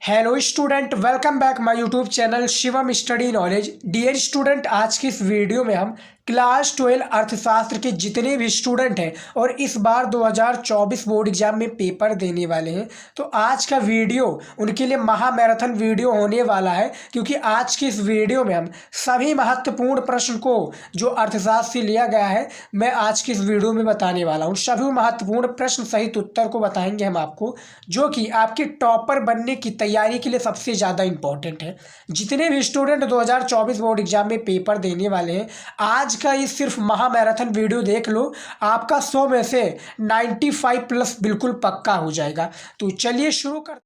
Hello student, welcome back my YouTube channel Shivam study knowledge. Dear student, आज की इस video में हम क्लास 12 अर्थशास्त्र के जितने भी स्टूडेंट हैं और इस बार 2024 बोर्ड एग्जाम में पेपर देने वाले हैं, तो आज का वीडियो उनके लिए महामैराथन वीडियो होने वाला है। क्योंकि आज की इस वीडियो में हम सभी महत्वपूर्ण प्रश्न को जो अर्थशास्त्र से लिया गया है मैं आज की इस वीडियो में बताने वाला हूँ। सभी महत्वपूर्ण प्रश्न सहित उत्तर को बताएंगे हम आपको, जो कि आपके टॉपर बनने की तैयारी के लिए सबसे ज़्यादा इंपॉर्टेंट है। जितने भी स्टूडेंट 2024 बोर्ड एग्जाम में पेपर देने वाले हैं, आज का ये सिर्फ महामैराथन वीडियो देख लो, आपका 100 में से 95 प्लस बिल्कुल पक्का हो जाएगा। तो चलिए शुरू कर।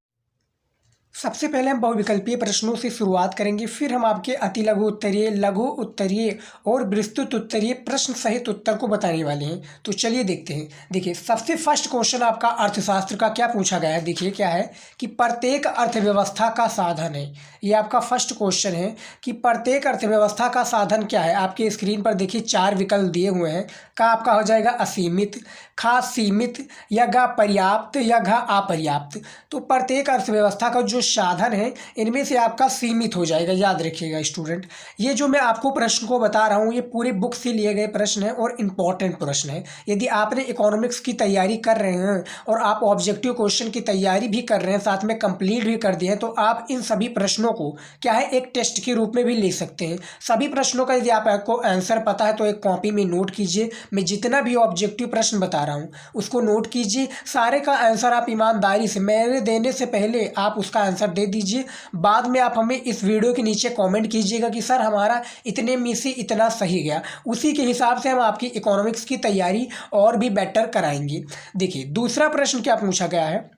सबसे पहले हम बहुविकल्पीय प्रश्नों से शुरुआत करेंगे, फिर हम आपके अति लघु उत्तरीय, लघु उत्तरीय और विस्तृत उत्तरीय प्रश्न सहित उत्तर को बताने वाले हैं। तो चलिए देखते हैं। देखिए, सबसे फर्स्ट क्वेश्चन आपका अर्थशास्त्र का क्या पूछा गया है। देखिए क्या है कि प्रत्येक अर्थव्यवस्था का साधन है। ये आपका फर्स्ट क्वेश्चन है कि प्रत्येक अर्थव्यवस्था का साधन क्या है। आपके स्क्रीन पर देखिए 4 विकल्प दिए हुए हैं। का आपका हो जाएगा असीमित, खा सीमित, या गा पर्याप्त, या घा अपर्याप्त। तो प्रत्येक अर्थव्यवस्था का जो साधन है इनमें से आपका सीमित हो जाएगा। याद रखिएगा स्टूडेंट, ये जो मैं आपको प्रश्न को बता रहा हूँ ये पूरी बुक से लिए गए प्रश्न है और इम्पॉर्टेंट प्रश्न है। यदि आपने इकोनॉमिक्स की तैयारी कर रहे हैं और आप ऑब्जेक्टिव क्वेश्चन की तैयारी भी कर रहे हैं, साथ में कंप्लीट भी कर दिए हैं, तो आप इन सभी प्रश्नों को क्या है एक टेस्ट के रूप में भी ले सकते हैं। सभी प्रश्नों का यदि आपको आंसर पता है तो एक कॉपी में नोट कीजिए। मैं जितना भी ऑब्जेक्टिव प्रश्न बता रहा हूँ उसको नोट कीजिए। सारे का आंसर आप ईमानदारी से मेरे देने से पहले आप उसका आंसर दे दीजिए। बाद में आप हमें इस वीडियो के नीचे कमेंट कीजिएगा कि सर हमारा इतने में से इतना सही गया। उसी के हिसाब से हम आपकी इकोनॉमिक्स की तैयारी और भी बेटर कराएंगे। देखिए दूसरा प्रश्न क्या पूछा गया है,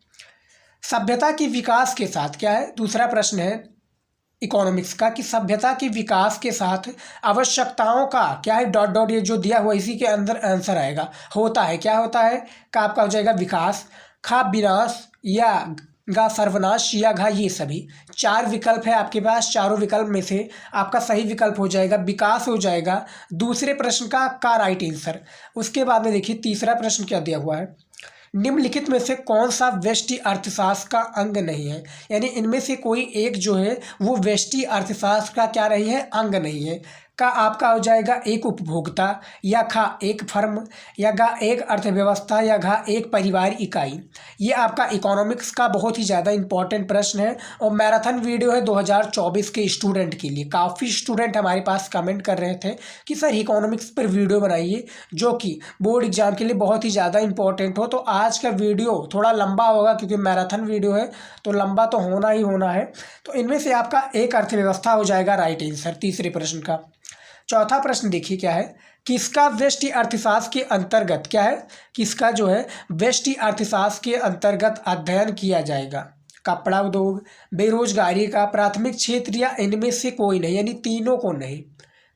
सभ्यता के विकास के साथ क्या है। दूसरा प्रश्न है इकोनॉमिक्स का कि सभ्यता के विकास के साथ आवश्यकताओं का क्या है डॉट डॉट, ये जो दिया हुआ इसी के अंदर आंसर आएगा। होता है क्या होता है का आपका हो जाएगा विकास, खा विनाश, या गा सर्वनाश, या घा ये सभी। 4 विकल्प है आपके पास। चारों विकल्प में से आपका सही विकल्प हो जाएगा विकास हो जाएगा दूसरे प्रश्न का राइट आंसर। उसके बाद में देखिए तीसरा प्रश्न क्या दिया हुआ है, निम्नलिखित में से कौन सा व्यष्टि अर्थशास्त्र का अंग नहीं है। यानी इनमें से कोई एक जो है वो व्यष्टि अर्थशास्त्र का क्या नहीं है, अंग नहीं है। का आपका हो जाएगा एक उपभोक्ता, या खा एक फर्म, या गा एक अर्थव्यवस्था, या घा एक परिवार इकाई। ये आपका इकोनॉमिक्स का बहुत ही ज़्यादा इंपॉर्टेंट प्रश्न है और मैराथन वीडियो है 2024 के स्टूडेंट के लिए। काफ़ी स्टूडेंट हमारे पास कमेंट कर रहे थे कि सर इकोनॉमिक्स पर वीडियो बनाइए जो कि बोर्ड एग्जाम के लिए बहुत ही ज़्यादा इंपॉर्टेंट हो। तो आज का वीडियो थोड़ा लंबा होगा क्योंकि मैराथन वीडियो है तो लंबा तो होना ही होना है। तो इनमें से आपका एक अर्थव्यवस्था हो जाएगा राइट आंसर तीसरे प्रश्न का। चौथा प्रश्न देखिए क्या है, किसका व्यष्टि अर्थशास्त्र के अंतर्गत क्या है, किसका जो है व्यष्टि अर्थशास्त्र के अंतर्गत अध्ययन किया जाएगा। कपड़ा उद्योग, बेरोजगारी का प्राथमिक क्षेत्र, या इनमें से कोई नहीं, यानी तीनों को नहीं।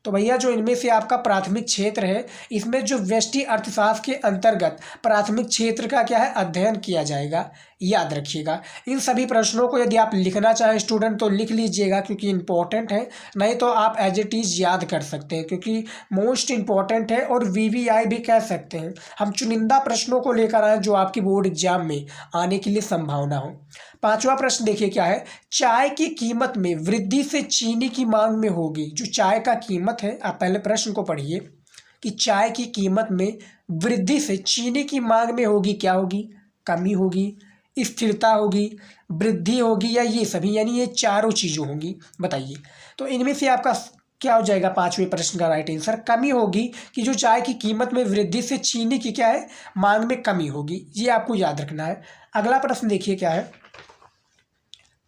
तो भैया जो इनमें से आपका प्राथमिक क्षेत्र है इसमें जो व्यष्टि अर्थशास्त्र के अंतर्गत प्राथमिक क्षेत्र का क्या है अध्ययन किया जाएगा। याद रखिएगा इन सभी प्रश्नों को यदि आप लिखना चाहें स्टूडेंट तो लिख लीजिएगा क्योंकि इंपॉर्टेंट है, नहीं तो आप एज इट इज़ याद कर सकते हैं क्योंकि मोस्ट इंपॉर्टेंट है और वीवीआई भी कह सकते हैं। हम चुनिंदा प्रश्नों को लेकर आए जो आपकी बोर्ड एग्जाम में आने के लिए संभावना हो। पांचवा प्रश्न देखिए क्या है, चाय की कीमत में वृद्धि से चीनी की मांग में होगी। जो चाय का कीमत है, आप पहले प्रश्न को पढ़िए कि चाय की कीमत में वृद्धि से चीनी की मांग में होगी क्या होगी, कमी होगी, स्थिरता होगी, वृद्धि होगी, या ये सभी, यानी ये चारों चीज़ों होंगी। बताइए तो इनमें से आपका क्या हो जाएगा पांचवें प्रश्न का राइट आंसर। कमी होगी कि जो चाय की कीमत में वृद्धि से चीनी की क्या है मांग में कमी होगी। ये आपको याद रखना है। अगला प्रश्न देखिए क्या है,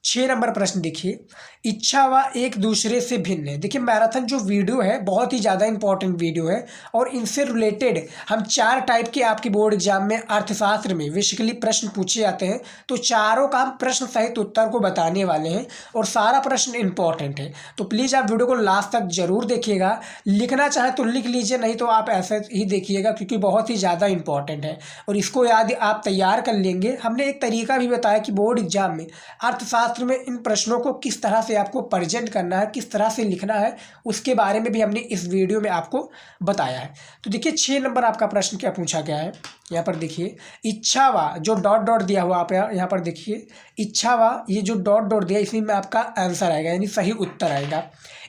6 नंबर प्रश्न देखिए, इच्छा व एक दूसरे से भिन्न है। देखिए मैराथन जो वीडियो है बहुत ही ज़्यादा इंपॉर्टेंट वीडियो है और इनसे रिलेटेड हम 4 टाइप के आपकी बोर्ड एग्जाम में अर्थशास्त्र में बेसिकली प्रश्न पूछे जाते हैं। तो चारों का हम प्रश्न सहित उत्तर को बताने वाले हैं और सारा प्रश्न इंपॉर्टेंट है। तो प्लीज़ आप वीडियो को लास्ट तक जरूर देखिएगा। लिखना चाहे तो लिख लीजिए, नहीं तो आप ऐसे ही देखिएगा क्योंकि बहुत ही ज़्यादा इंपॉर्टेंट है और इसको याद आप तैयार कर लेंगे। हमने एक तरीका भी बताया कि बोर्ड एग्जाम में अर्थशास्त्र अर्थशास्त्र में इन प्रश्नों को किस तरह से आपको प्रेजेंट करना है, किस तरह से लिखना है, उसके बारे में भी हमने इस वीडियो में आपको बताया है। तो देखिए 6 नंबर आपका प्रश्न क्या पूछा गया है, यहाँ पर देखिए इच्छा व जो डॉट डॉट दिया हुआ आप यहाँ पर देखिए इच्छा व ये जो डॉट डॉट दिया इसी में आपका आंसर आएगा, यानी सही उत्तर आएगा।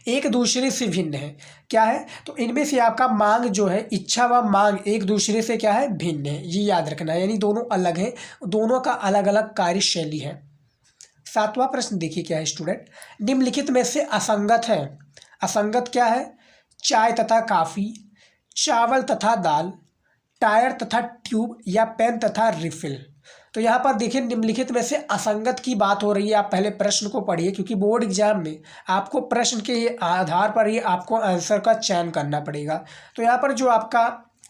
एक दूसरे से भिन्न है, क्या है, तो इनमें से आपका मांग जो है, इच्छा व मांग एक दूसरे से क्या है, भिन्न है, ये याद रखना है, यानी दोनों अलग हैं, दोनों का अलग अलग कार्यशैली है। 7वां प्रश्न देखिए क्या है स्टूडेंट, निम्नलिखित में से असंगत है। असंगत क्या है, चाय तथा काफ़ी, चावल तथा दाल, टायर तथा ट्यूब या पेन तथा रिफिल। तो यहाँ पर देखिए निम्नलिखित में से असंगत की बात हो रही है। आप पहले प्रश्न को पढ़िए, क्योंकि बोर्ड एग्जाम में आपको प्रश्न के आधार पर ही आपको आंसर का चयन करना पड़ेगा। तो यहाँ पर जो आपका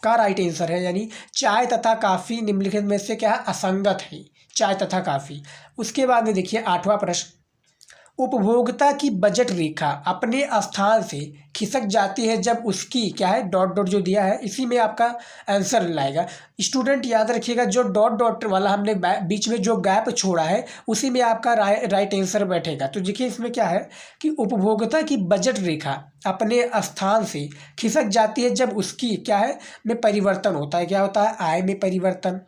राइट आंसर है, यानी चाय तथा काफ़ी निम्नलिखित में से क्या है, असंगत है, चाय तथा काफ़ी। उसके बाद में देखिए 8वां प्रश्न, उपभोक्ता की बजट रेखा अपने स्थान से खिसक जाती है जब उसकी क्या है, डॉट डॉट जो दिया है इसी में आपका आंसर लाएगा। स्टूडेंट याद रखिएगा, जो डॉट डॉट वाला हमने बीच में जो गैप छोड़ा है उसी में आपका राइट आंसर बैठेगा। तो देखिए इसमें क्या है कि उपभोक्ता की बजट रेखा अपने स्थान से खिसक जाती है जब उसकी क्या है में परिवर्तन होता है। क्या होता है, आय में परिवर्तन,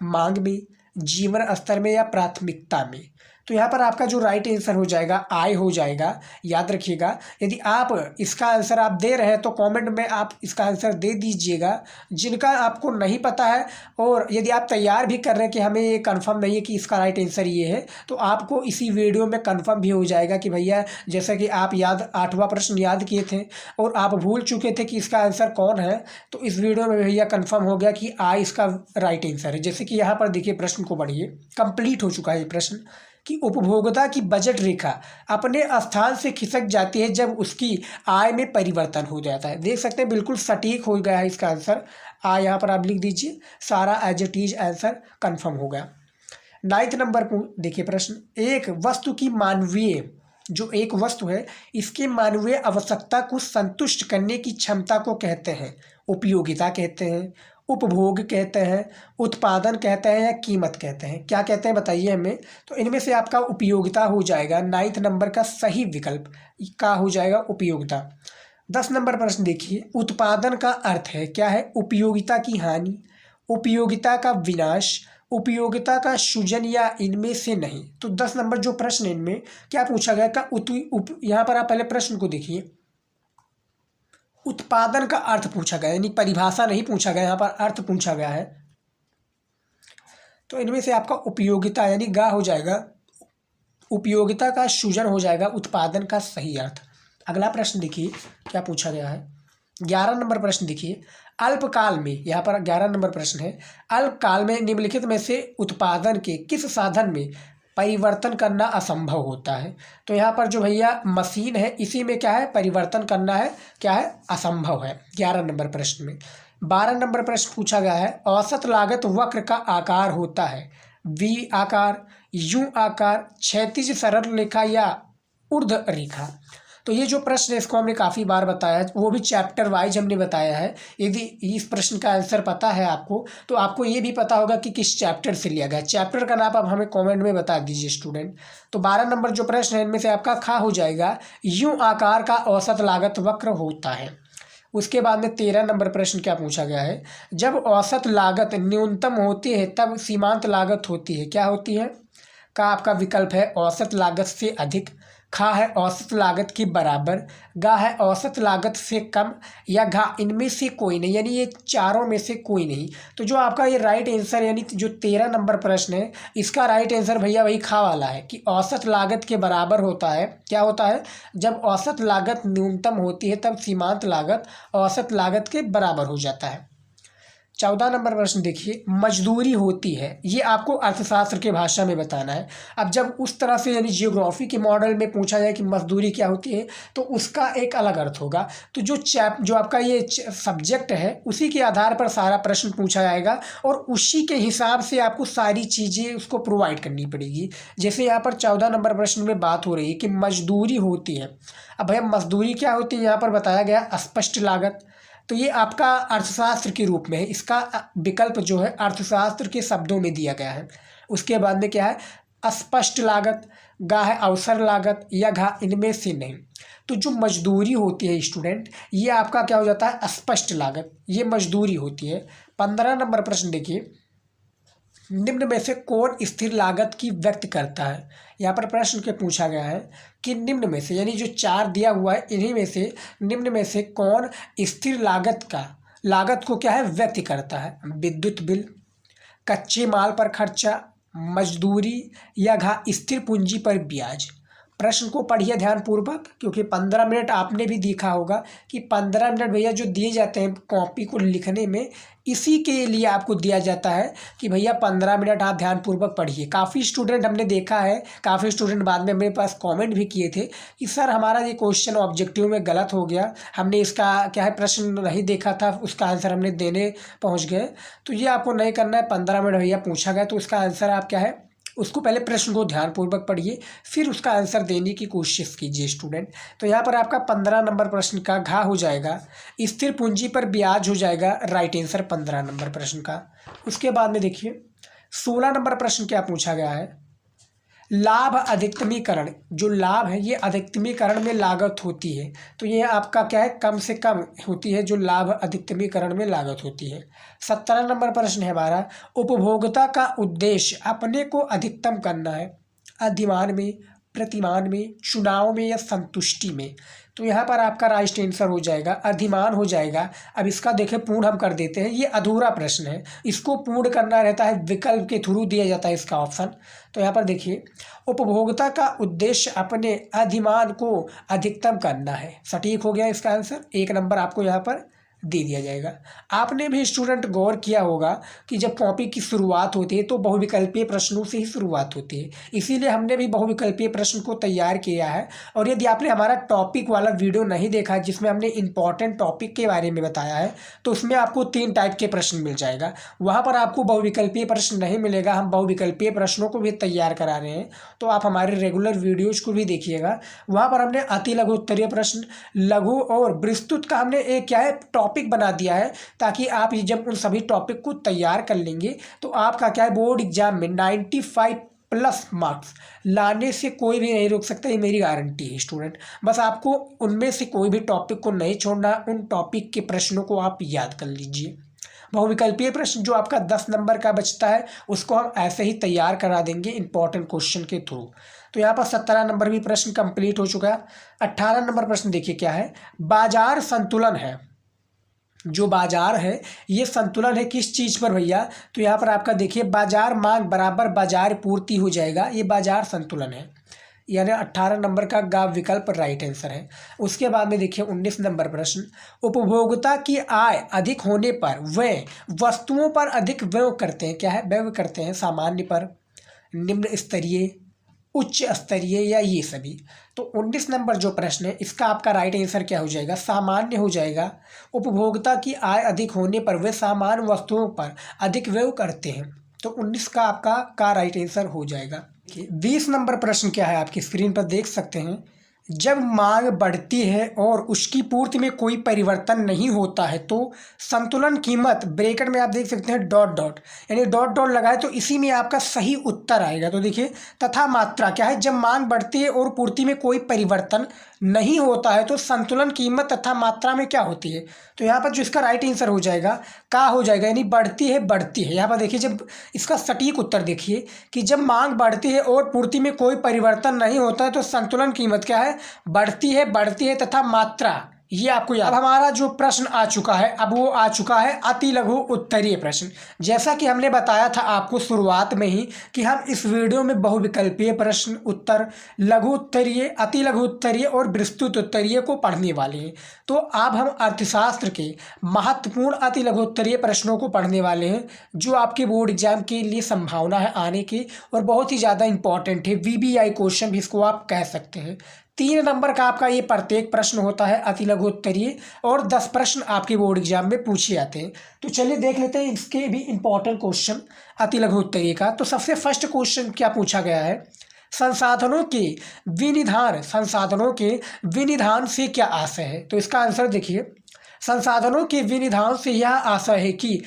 मांग में, जीवन स्तर में या प्राथमिकता में। तो यहाँ पर आपका जो राइट आंसर हो जाएगा आय हो जाएगा। याद रखिएगा, यदि आप इसका आंसर आप दे रहे हैं तो कमेंट में आप इसका आंसर दे दीजिएगा। जिनका आपको नहीं पता है और यदि आप तैयार भी कर रहे हैं कि हमें ये कंफर्म नहीं है कि इसका राइट आंसर ये है, तो आपको इसी वीडियो में कंफर्म भी हो जाएगा कि भैया जैसा कि आप 8वां प्रश्न याद किए थे और आप भूल चुके थे कि इसका आंसर कौन है, तो इस वीडियो में भैया कंफर्म हो गया कि आय इसका राइट आंसर है। जैसे कि यहाँ पर देखिए प्रश्न को पढ़िए, कंप्लीट हो चुका है ये प्रश्न कि उपभोक्ता की बजट रेखा अपने स्थान से खिसक जाती है जब उसकी आय में परिवर्तन हो जाता है। देख सकते हैं बिल्कुल सटीक हो गया है इसका आंसर। आय यहाँ पर आप लिख दीजिए, सारा as it is answer confirm हो गया। 9 नंबर को देखिए प्रश्न, एक वस्तु की मानवीय जो एक वस्तु है इसके मानवीय आवश्यकता को संतुष्ट करने की क्षमता को कहते हैं उपयोगिता कहते हैं, उपभोग कहते हैं, उत्पादन कहते हैं या कीमत कहते हैं। क्या कहते हैं बताइए हमें। तो इनमें से आपका उपयोगिता हो जाएगा, 9 नंबर का सही विकल्प का हो जाएगा उपयोगिता। 10 नंबर प्रश्न देखिए, उत्पादन का अर्थ है क्या है, उपयोगिता की हानि, उपयोगिता का विनाश, उपयोगिता का सृजन या इनमें से नहीं। तो 10 नंबर जो प्रश्न है इनमें क्या पूछा गया का यहाँ पर आप पहले प्रश्न को देखिए, उत्पादन का अर्थ पूछा गया, यानी परिभाषा नहीं पूछा गया, यहाँ पर अर्थ पूछा गया है। तो इनमें से आपका उपयोगिता यानी गा हो जाएगा, उपयोगिता का सृजन हो जाएगा उत्पादन का सही अर्थ। अगला प्रश्न देखिए क्या पूछा गया है, 11 नंबर प्रश्न देखिए, अल्पकाल में, यहाँ पर 11 नंबर प्रश्न है, अल्पकाल में निम्नलिखित में से उत्पादन के किस साधन में परिवर्तन करना असंभव होता है। तो यहाँ पर जो भैया मशीन है इसी में क्या है, परिवर्तन करना है क्या है, असंभव है 11 नंबर प्रश्न में। 12 नंबर प्रश्न पूछा गया है, औसत लागत वक्र का आकार होता है वी आकार, यू आकार, क्षैतिज सरल रेखा या ऊर्ध्व रेखा। तो ये जो प्रश्न है इसको हमने काफ़ी बार बताया है, वो भी चैप्टर वाइज हमने बताया है। यदि इस प्रश्न का आंसर पता है आपको तो आपको ये भी पता होगा कि किस चैप्टर से लिया गया। चैप्टर का नाम आप हमें कमेंट में बता दीजिए स्टूडेंट। तो 12 नंबर जो प्रश्न है इनमें से आपका खा हो जाएगा, यूं आकार का औसत लागत वक्र होता है। उसके बाद में 13 नंबर प्रश्न क्या पूछा गया है, जब औसत लागत न्यूनतम होती है तब सीमांत लागत होती है, क्या होती है। का आपका विकल्प है औसत लागत से अधिक, खा है औसत लागत के बराबर, गा है औसत लागत से कम या घा इनमें से कोई नहीं, यानी ये चारों में से कोई नहीं। तो जो आपका ये राइट आंसर यानी जो 13 नंबर प्रश्न है इसका राइट आंसर भैया वही खा वाला है कि औसत लागत के बराबर होता है। क्या होता है, जब औसत लागत न्यूनतम होती है तब सीमांत लागत औसत लागत के बराबर हो जाता है। 14 नंबर प्रश्न देखिए, मजदूरी होती है, ये आपको अर्थशास्त्र के भाषा में बताना है। अब जब उस तरह से यानी जियोग्राफी के मॉडल में पूछा जाए कि मजदूरी क्या होती है तो उसका एक अलग अर्थ होगा। तो जो आपका ये सब्जेक्ट है उसी के आधार पर सारा प्रश्न पूछा जाएगा और उसी के हिसाब से आपको सारी चीज़ें उसको प्रोवाइड करनी पड़ेगी। जैसे यहाँ पर 14 नंबर प्रश्न में बात हो रही है कि मजदूरी होती है। अब भैया मजदूरी क्या होती है, यहाँ पर बताया गया स्पष्ट लागत। तो ये आपका अर्थशास्त्र के रूप में है, इसका विकल्प जो है अर्थशास्त्र के शब्दों में दिया गया है। उसके बाद में क्या है, स्पष्ट लागत, गा है अवसर लागत, या घा इनमें से नहीं। तो जो मजदूरी होती है स्टूडेंट, ये आपका क्या हो जाता है, स्पष्ट लागत, ये मजदूरी होती है। 15 नंबर प्रश्न देखिए, निम्न में से कौन स्थिर लागत की व्यक्त करता है। यहाँ पर प्रश्न के पूछा गया है कि निम्न में से, यानी जो 4 दिया हुआ है, इन्हीं में से निम्न में से कौन स्थिर लागत को क्या है, व्यक्त करता है। विद्युत बिल, कच्चे माल पर खर्चा, मजदूरी, या घा स्थिर पूंजी पर ब्याज। प्रश्न को पढ़िए ध्यानपूर्वक, क्योंकि 15 मिनट आपने भी देखा होगा कि 15 मिनट भैया जो दिए जाते हैं कॉपी को लिखने में, इसी के लिए आपको दिया जाता है कि भैया 15 मिनट आप ध्यानपूर्वक पढ़िए। काफ़ी स्टूडेंट हमने देखा है, काफ़ी स्टूडेंट बाद में मेरे पास कमेंट भी किए थे कि सर हमारा ये क्वेश्चन ऑब्जेक्टिव में गलत हो गया, हमने इसका क्या है प्रश्न नहीं देखा था, उसका आंसर हमने देने पहुँच गए। तो ये आपको नहीं करना है। 15 मिनट भैया पूछा गया तो उसका आंसर आप क्या है, उसको पहले प्रश्न को ध्यानपूर्वक पढ़िए, फिर उसका आंसर देने की कोशिश कीजिए स्टूडेंट। तो यहाँ पर आपका 15 नंबर प्रश्न का घा हो जाएगा, स्थिर पूंजी पर ब्याज हो जाएगा राइट आंसर 15 नंबर प्रश्न का। उसके बाद में देखिए 16 नंबर प्रश्न क्या पूछा गया है, लाभ अधिकतमीकरण। जो लाभ है ये अधिकतमीकरण में लागत होती है, तो ये आपका क्या है, कम से कम होती है जो लाभ अधिकतमीकरण में लागत होती है। 17 नंबर प्रश्न है हमारा, उपभोक्ता का उद्देश्य अपने को अधिकतम करना है, अधिमान में, प्रतिमान में, चुनाव में, या संतुष्टि में। तो यहाँ पर आपका राइट आंसर हो जाएगा अधिमान हो जाएगा। अब इसका देखिए पूर्ण हम कर देते हैं, ये अधूरा प्रश्न है, इसको पूर्ण करना रहता है, विकल्प के थ्रू दिया जाता है इसका ऑप्शन। तो यहाँ पर देखिए उपभोक्ता का उद्देश्य अपने अधिमान को अधिकतम करना है, सटीक हो गया इसका आंसर। 1 नंबर आपको यहाँ पर दे दिया जाएगा। आपने भी स्टूडेंट गौर किया होगा कि जब कॉपी की शुरुआत होती है तो बहुविकल्पीय प्रश्नों से ही शुरुआत होती है, इसीलिए हमने भी बहुविकल्पीय प्रश्न को तैयार किया है। और यदि आपने हमारा टॉपिक वाला वीडियो नहीं देखा है जिसमें हमने इंपॉर्टेंट टॉपिक के बारे में बताया है, तो उसमें आपको 3 टाइप के प्रश्न मिल जाएगा, वहाँ पर आपको बहुविकल्पीय प्रश्न नहीं मिलेगा। हम बहुविकल्पीय प्रश्नों को भी तैयार करा रहे हैं, तो आप हमारे रेगुलर वीडियोज़ को भी देखिएगा। वहाँ पर हमने अति लघु उत्तरीय प्रश्न, लघु और विस्तृत का हमने एक क्या है टॉपिक बना दिया है, ताकि आप जब उन सभी टॉपिक को तैयार कर लेंगे तो आपका क्या है बोर्ड एग्जाम में 95+ मार्क्स लाने से कोई भी नहीं रोक सकता, ये मेरी गारंटी है स्टूडेंट। बस आपको उनमें से कोई भी टॉपिक को नहीं छोड़ना, उन टॉपिक के प्रश्नों को आप याद कर लीजिए। बहुविकल्पीय प्रश्न जो आपका 10 नंबर का बचता है उसको हम ऐसे ही तैयार करा देंगे इंपॉर्टेंट क्वेश्चन के थ्रू। तो यहाँ पर 17 नंबर भी प्रश्न कंप्लीट हो चुका है। 18 नंबर प्रश्न देखिए क्या है, बाजार संतुलन है। जो बाजार है ये संतुलन है किस चीज़ पर भैया, तो यहाँ पर आपका देखिए बाजार मांग बराबर बाजार पूर्ति हो जाएगा, ये बाजार संतुलन है, यानी 18 नंबर का गा विकल्प राइट आंसर है। उसके बाद में देखिए 19 नंबर प्रश्न, उपभोक्ता की आय अधिक होने पर वे वस्तुओं पर अधिक व्यय करते हैं, क्या है व्यय करते हैं, सामान्य पर, निम्न स्तरीय, उच्च स्तरीय, या ये सभी। तो 19 नंबर जो प्रश्न है इसका आपका राइट आंसर क्या हो जाएगा, सामान्य हो जाएगा। उपभोक्ता की आय अधिक होने पर वे सामान्य वस्तुओं पर अधिक व्यय करते हैं, तो 19 का आपका राइट आंसर हो जाएगा। 20 नंबर प्रश्न क्या है आपकी स्क्रीन पर देख सकते हैं, जब मांग बढ़ती है और उसकी पूर्ति में कोई परिवर्तन नहीं होता है तो संतुलन कीमत, ब्रैकेट में आप देख सकते हैं डॉट डॉट, यानी डॉट डॉट लगाए तो इसी में आपका सही उत्तर आएगा। तो देखिए तथा मात्रा क्या है, जब मांग बढ़ती है और पूर्ति में कोई परिवर्तन नहीं होता है तो संतुलन कीमत तथा मात्रा में क्या होती है, तो यहाँ पर जो इसका राइट आंसर हो जाएगा का हो जाएगा, यानी बढ़ती है। यहाँ पर देखिए जब इसका सटीक उत्तर देखिए कि जब मांग बढ़ती है और पूर्ति में कोई परिवर्तन नहीं होता है तो संतुलन कीमत क्या है, बढ़ती है तथा मात्रा, ये आपको याद। अब हमारा जो प्रश्न आ चुका है, अब वो आ चुका है अति लघु उत्तरीय प्रश्न। जैसा कि हमने बताया था आपको शुरुआत में ही कि हम इस वीडियो में बहुविकल्पीय प्रश्न उत्तर, लघु उत्तरीय, अति लघु उत्तरीय और विस्तृत उत्तरीय को पढ़ने वाले हैं। तो अब हम अर्थशास्त्र के महत्वपूर्ण अति लघु उत्तरीय प्रश्नों को पढ़ने वाले हैं, जो आपके बोर्ड एग्जाम के लिए संभावना है आने की और बहुत ही ज़्यादा इंपॉर्टेंट है, VBI क्वेश्चन भी इसको आप कह सकते हैं। 3 नंबर का आपका ये प्रत्येक प्रश्न होता है अति लघु उत्तरीय, और 10 प्रश्न आपके बोर्ड एग्जाम में पूछे जाते हैं। तो चलिए देख लेते हैं इसके भी इंपॉर्टेंट क्वेश्चन अति लघु उत्तरीय का। तो सबसे फर्स्ट क्वेश्चन क्या पूछा गया है, संसाधनों के विनिधान से क्या आशय है। तो इसका आंसर देखिए, संसाधनों के विनिधान से यह आशय है कि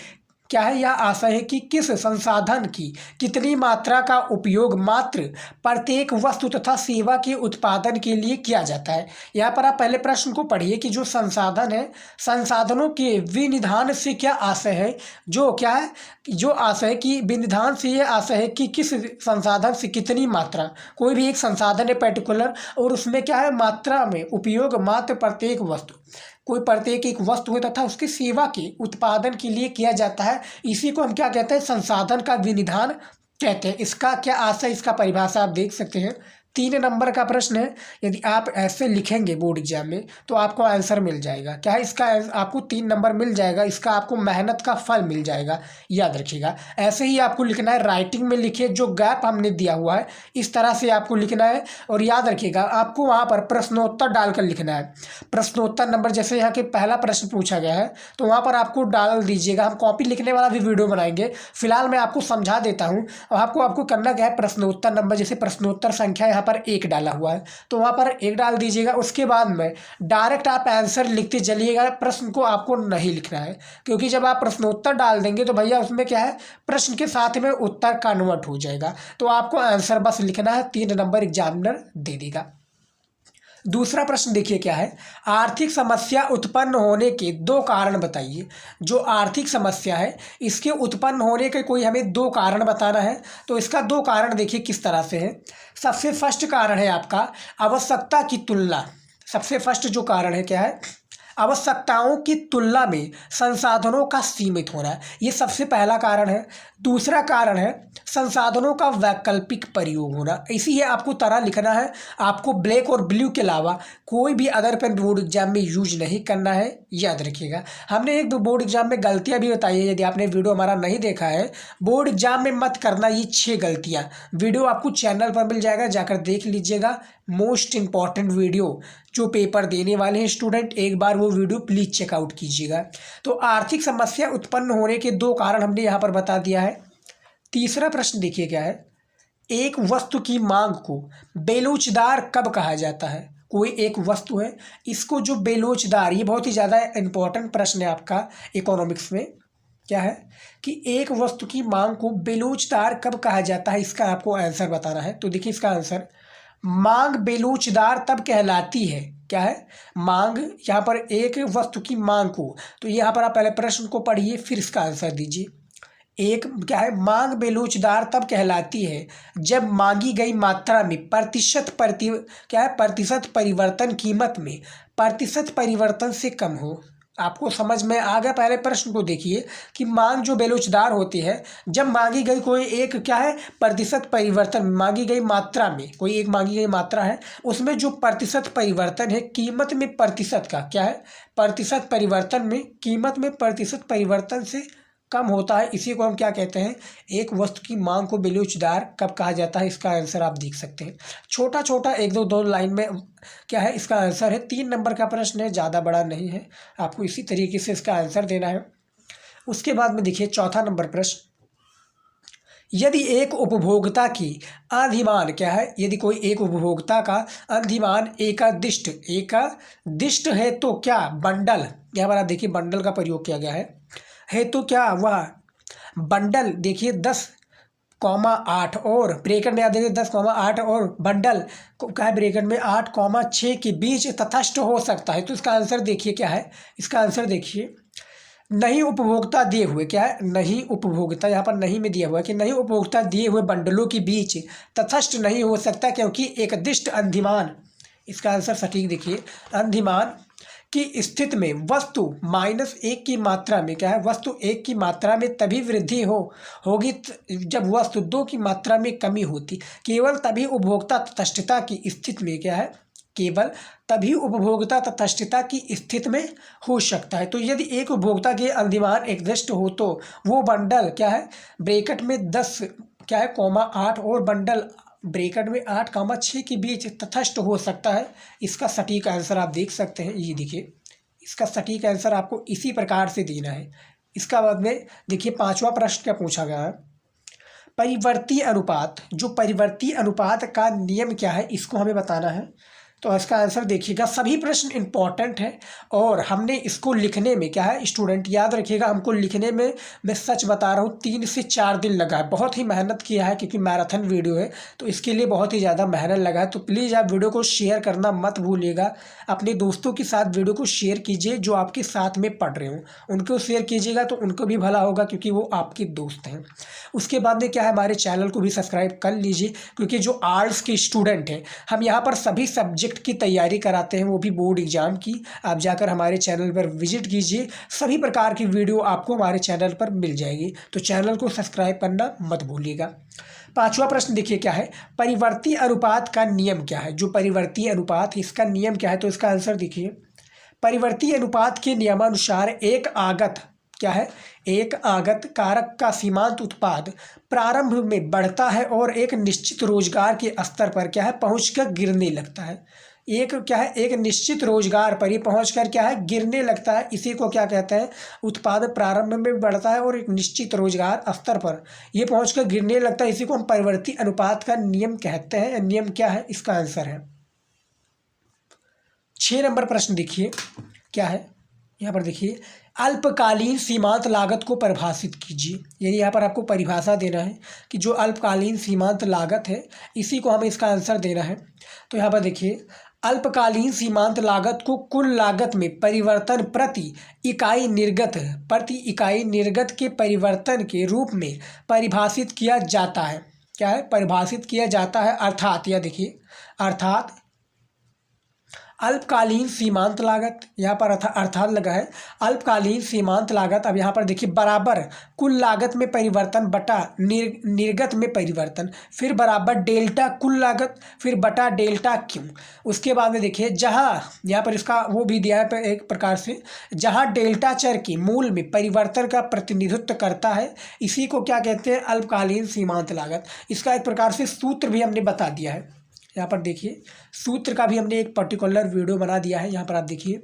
क्या है, यह आशय है कि किस संसाधन की कितनी मात्रा का उपयोग मात्र प्रत्येक वस्तु तथा सेवा के उत्पादन के लिए किया जाता है। यहाँ पर आप पहले प्रश्न को पढ़िए कि जो संसाधन है, संसाधनों के विनिधान से क्या आशय है, जो क्या है, जो आशय की विनिधान से ये आशय है कि किस संसाधन से कितनी मात्रा, कोई भी एक संसाधन है पर्टिकुलर और उसमें क्या है मात्रा में उपयोग मात्र प्रत्येक वस्तु, कोई प्रत्येक एक वस्तु है तथा उसकी सेवा के उत्पादन के लिए किया जाता है, इसी को हम क्या कहते हैं, संसाधन का विनिधान कहते हैं। इसका क्या आशय, इसका परिभाषा आप देख सकते हैं। 3 नंबर का प्रश्न है, यदि आप ऐसे लिखेंगे बोर्ड एग्जाम में तो आपको आंसर मिल जाएगा। क्या है इसका, आपको 3 नंबर मिल जाएगा, इसका आपको मेहनत का फल मिल जाएगा, याद रखिएगा। ऐसे ही आपको लिखना है, राइटिंग में लिखिए, जो गैप हमने दिया हुआ है इस तरह से आपको लिखना है। और याद रखिएगा आपको वहाँ पर प्रश्नोत्तर डालकर लिखना है। प्रश्नोत्तर नंबर जैसे यहाँ के पहला प्रश्न पूछा गया है तो वहाँ पर आपको डाल दीजिएगा। हम कॉपी लिखने वाला भी वीडियो बनाएंगे, फिलहाल मैं आपको समझा देता हूँ। आपको करना क्या है, प्रश्नोत्तर नंबर जैसे प्रश्नोत्तर संख्या पर 1 डाला हुआ है तो वहां पर 1 डाल दीजिएगा। उसके बाद में डायरेक्ट आप आंसर लिखते चलिएगा, प्रश्न को आपको नहीं लिखना है, क्योंकि जब आप प्रश्नोत्तर डाल देंगे तो भैया उसमें क्या है, प्रश्न के साथ में उत्तर कन्वर्ट हो जाएगा। तो आपको आंसर बस लिखना है, 3 नंबर एग्जामिनर दे देगा। दूसरा प्रश्न देखिए क्या है, आर्थिक समस्या उत्पन्न होने के 2 कारण बताइए। जो आर्थिक समस्या है इसके उत्पन्न होने के कोई हमें 2 कारण बताना है। तो इसका 2 कारण देखिए किस तरह से है। सबसे फर्स्ट कारण है आपका आवश्यकता की तुलना। सबसे फर्स्ट जो कारण है क्या है, आवश्यकताओं की तुलना में संसाधनों का सीमित होना, ये सबसे पहला कारण है। दूसरा कारण है संसाधनों का वैकल्पिक प्रयोग होना। इसी है आपको तरह लिखना है, आपको ब्लैक और ब्लू के अलावा कोई भी अदर पेन बोर्ड एग्जाम में यूज नहीं करना है, याद रखिएगा। हमने एक बोर्ड एग्जाम में गलतियां भी बताई है, यदि आपने वीडियो हमारा नहीं देखा है, बोर्ड एग्जाम में मत करना ये 6 गलतियां। वीडियो आपको चैनल पर मिल जाएगा, जाकर देख लीजिएगा। मोस्ट इंपॉर्टेंट वीडियो जो पेपर देने वाले हैं स्टूडेंट, एक बार वो वीडियो प्लीज चेकआउट कीजिएगा। तो आर्थिक समस्या उत्पन्न होने के 2 कारण हमने यहाँ पर बता दिया है। तीसरा प्रश्न देखिए क्या है, एक वस्तु की मांग को बेलोचदार कब कहा जाता है। कोई एक वस्तु है, इसको जो बेलोचदार, ये बहुत ही ज़्यादा इंपॉर्टेंट प्रश्न है आपका इकोनॉमिक्स में। क्या है कि एक वस्तु की मांग को बेलोचदार कब कहा जाता है, इसका आपको आंसर बताना है। तो देखिए इसका आंसर, मांग बेलोचदार तब कहलाती है। क्या है, मांग, यहाँ पर एक वस्तु की मांग को, तो यहाँ पर आप पहले प्रश्न को पढ़िए फिर इसका आंसर दीजिए। एक क्या है, मांग बेलोचदार तब कहलाती है जब मांगी गई मात्रा में प्रतिशत परिवर्तन कीमत में प्रतिशत परिवर्तन से कम हो। आपको समझ में आ गया। पहले प्रश्न को देखिए कि मांग जो बेलोचदार होती है जब मांगी गई कोई एक क्या है प्रतिशत परिवर्तन, मांगी गई मात्रा में, कोई एक मांगी गई मात्रा है उसमें जो प्रतिशत परिवर्तन है कीमत में प्रतिशत का, क्या है, प्रतिशत परिवर्तन में कीमत में प्रतिशत परिवर्तन से कम होता है, इसी को हम क्या कहते हैं, एक वस्तु की मांग को बेलोचदार कब कहा जाता है। इसका आंसर आप देख सकते हैं, छोटा छोटा 1-2 लाइन में क्या है इसका आंसर है। 3 नंबर का प्रश्न है, ज़्यादा बड़ा नहीं है, आपको इसी तरीके से इसका आंसर देना है। उसके बाद में देखिए चौथा नंबर प्रश्न, यदि एक उपभोक्ता की अधिमान, क्या है, यदि कोई एक उपभोक्ता का अधिमान एकादिष्ट है तो क्या बंडल, यहाँ पर आप देखिए बंडल का प्रयोग किया गया है तो क्या वह बंडल, देखिए 10,8 और ब्रैकेट में आप देखिए 10,8 और बंडल को क्या है ब्रैकेट में 8,6 के बीच तटस्थ हो सकता है। तो इसका आंसर देखिए क्या है, इसका आंसर देखिए नहीं उपभोक्ता दिए हुए, क्या है, नहीं उपभोक्ता, यहाँ पर नहीं में दिया हुआ है कि नहीं उपभोक्ता दिए हुए बंडलों के बीच तटस्थ नहीं हो सकता, क्योंकि एक दिष्ट अधिमान, इसका आंसर सटीक देखिए, अधिमान की स्थिति में वस्तु -1 की मात्रा में, क्या है, वस्तु 1 की मात्रा में तभी वृद्धि होगी जब वस्तु 2 की मात्रा में कमी होती। केवल तभी उपभोक्ता तटस्थता की स्थिति में, क्या है, केवल तभी उपभोक्ता तटस्थता की स्थिति में हो सकता है। तो यदि एक उपभोक्ता के अधिमान एकदिष्ट हो तो वो बंडल, क्या है, ब्रैकेट में 10, क्या है, 8 और बंडल ब्रैकेट में 8,6 के बीच तटस्थ हो सकता है। इसका सटीक आंसर आप देख सकते हैं, ये देखिए इसका सटीक आंसर आपको इसी प्रकार से देना है। इसका बाद में देखिए 5वां प्रश्न क्या पूछा गया है, परिवर्ती अनुपात, जो परिवर्ती अनुपात का नियम क्या है इसको हमें बताना है। तो इसका आंसर देखिएगा। सभी प्रश्न इंपॉर्टेंट है और हमने इसको लिखने में क्या है स्टूडेंट, याद रखिएगा, हमको लिखने में मैं सच बता रहा हूँ 3 से 4 दिन लगा है। बहुत ही मेहनत किया है क्योंकि मैराथन वीडियो है तो इसके लिए बहुत ही ज़्यादा मेहनत लगा है। तो प्लीज़ आप वीडियो को शेयर करना मत भूलिएगा। अपने दोस्तों के साथ वीडियो को शेयर कीजिए जो आपके साथ में पढ़ रहे हों, उनको शेयर कीजिएगा तो उनको भी भला होगा क्योंकि वो आपके दोस्त हैं। उसके बाद में क्या है, हमारे चैनल को भी सब्सक्राइब कर लीजिए क्योंकि जो आर्ट्स के स्टूडेंट हैं हम यहाँ पर सभी सब्जेक्ट की तैयारी कराते हैं, वो भी बोर्ड एग्जाम की। आप जाकर हमारे चैनल पर विजिट कीजिए, सभी प्रकार की वीडियो आपको हमारे चैनल पर मिल जाएगी। तो चैनल को सब्सक्राइब करना मत भूलिएगा। 5वां प्रश्न देखिए क्या है, परिवर्ती अनुपात का नियम क्या है। जो परिवर्ती अनुपात है इसका नियम क्या है, तो इसका आंसर देखिए। परिवर्ती अनुपात के नियमानुसार एक आगत क्या है, एक आगत कारक का सीमांत उत्पाद प्रारंभ में बढ़ता है और एक निश्चित रोजगार के स्तर पर क्या है पहुंचकर गिरने लगता है। एक क्या है, एक निश्चित रोजगार पर ही पहुंचकर क्या है गिरने लगता है। इसी को क्या कहते हैं, उत्पाद प्रारंभ में बढ़ता है और एक निश्चित रोजगार स्तर पर ये पहुंचकर गिरने लगता है। इसी को हम परिवर्ती अनुपात का नियम कहते हैं। नियम क्या है, इसका आंसर है 6 नंबर प्रश्न देखिए क्या है, यहाँ पर देखिए अल्पकालीन सीमांत लागत को परिभाषित कीजिए। यानी यहाँ पर आपको परिभाषा देना है कि जो अल्पकालीन सीमांत लागत है इसी को हमें इसका आंसर देना है। तो यहाँ पर देखिए अल्पकालीन सीमांत लागत को कुल लागत में परिवर्तन प्रति इकाई निर्गत के परिवर्तन के रूप में परिभाषित किया जाता है। क्या है, परिभाषित किया जाता है। अर्थात यह देखिए, अर्थात अल्पकालीन सीमांत लागत, यहाँ पर अर्थात लगा है अल्पकालीन सीमांत लागत। अब यहाँ पर देखिए बराबर कुल लागत में परिवर्तन बटा निर्गत में परिवर्तन, फिर बराबर डेल्टा कुल लागत, फिर बटा डेल्टा क्यू। उसके बाद में देखिए जहाँ यहाँ पर इसका वो भी दिया है एक प्रकार से, जहाँ डेल्टा चर की मूल में परिवर्तन का प्रतिनिधित्व करता है इसी को क्या कहते हैं, अल्पकालीन सीमांत लागत। इसका एक प्रकार से सूत्र भी हमने बता दिया है। यहाँ पर देखिए सूत्र का भी हमने एक पर्टिकुलर वीडियो बना दिया है। यहाँ पर आप देखिए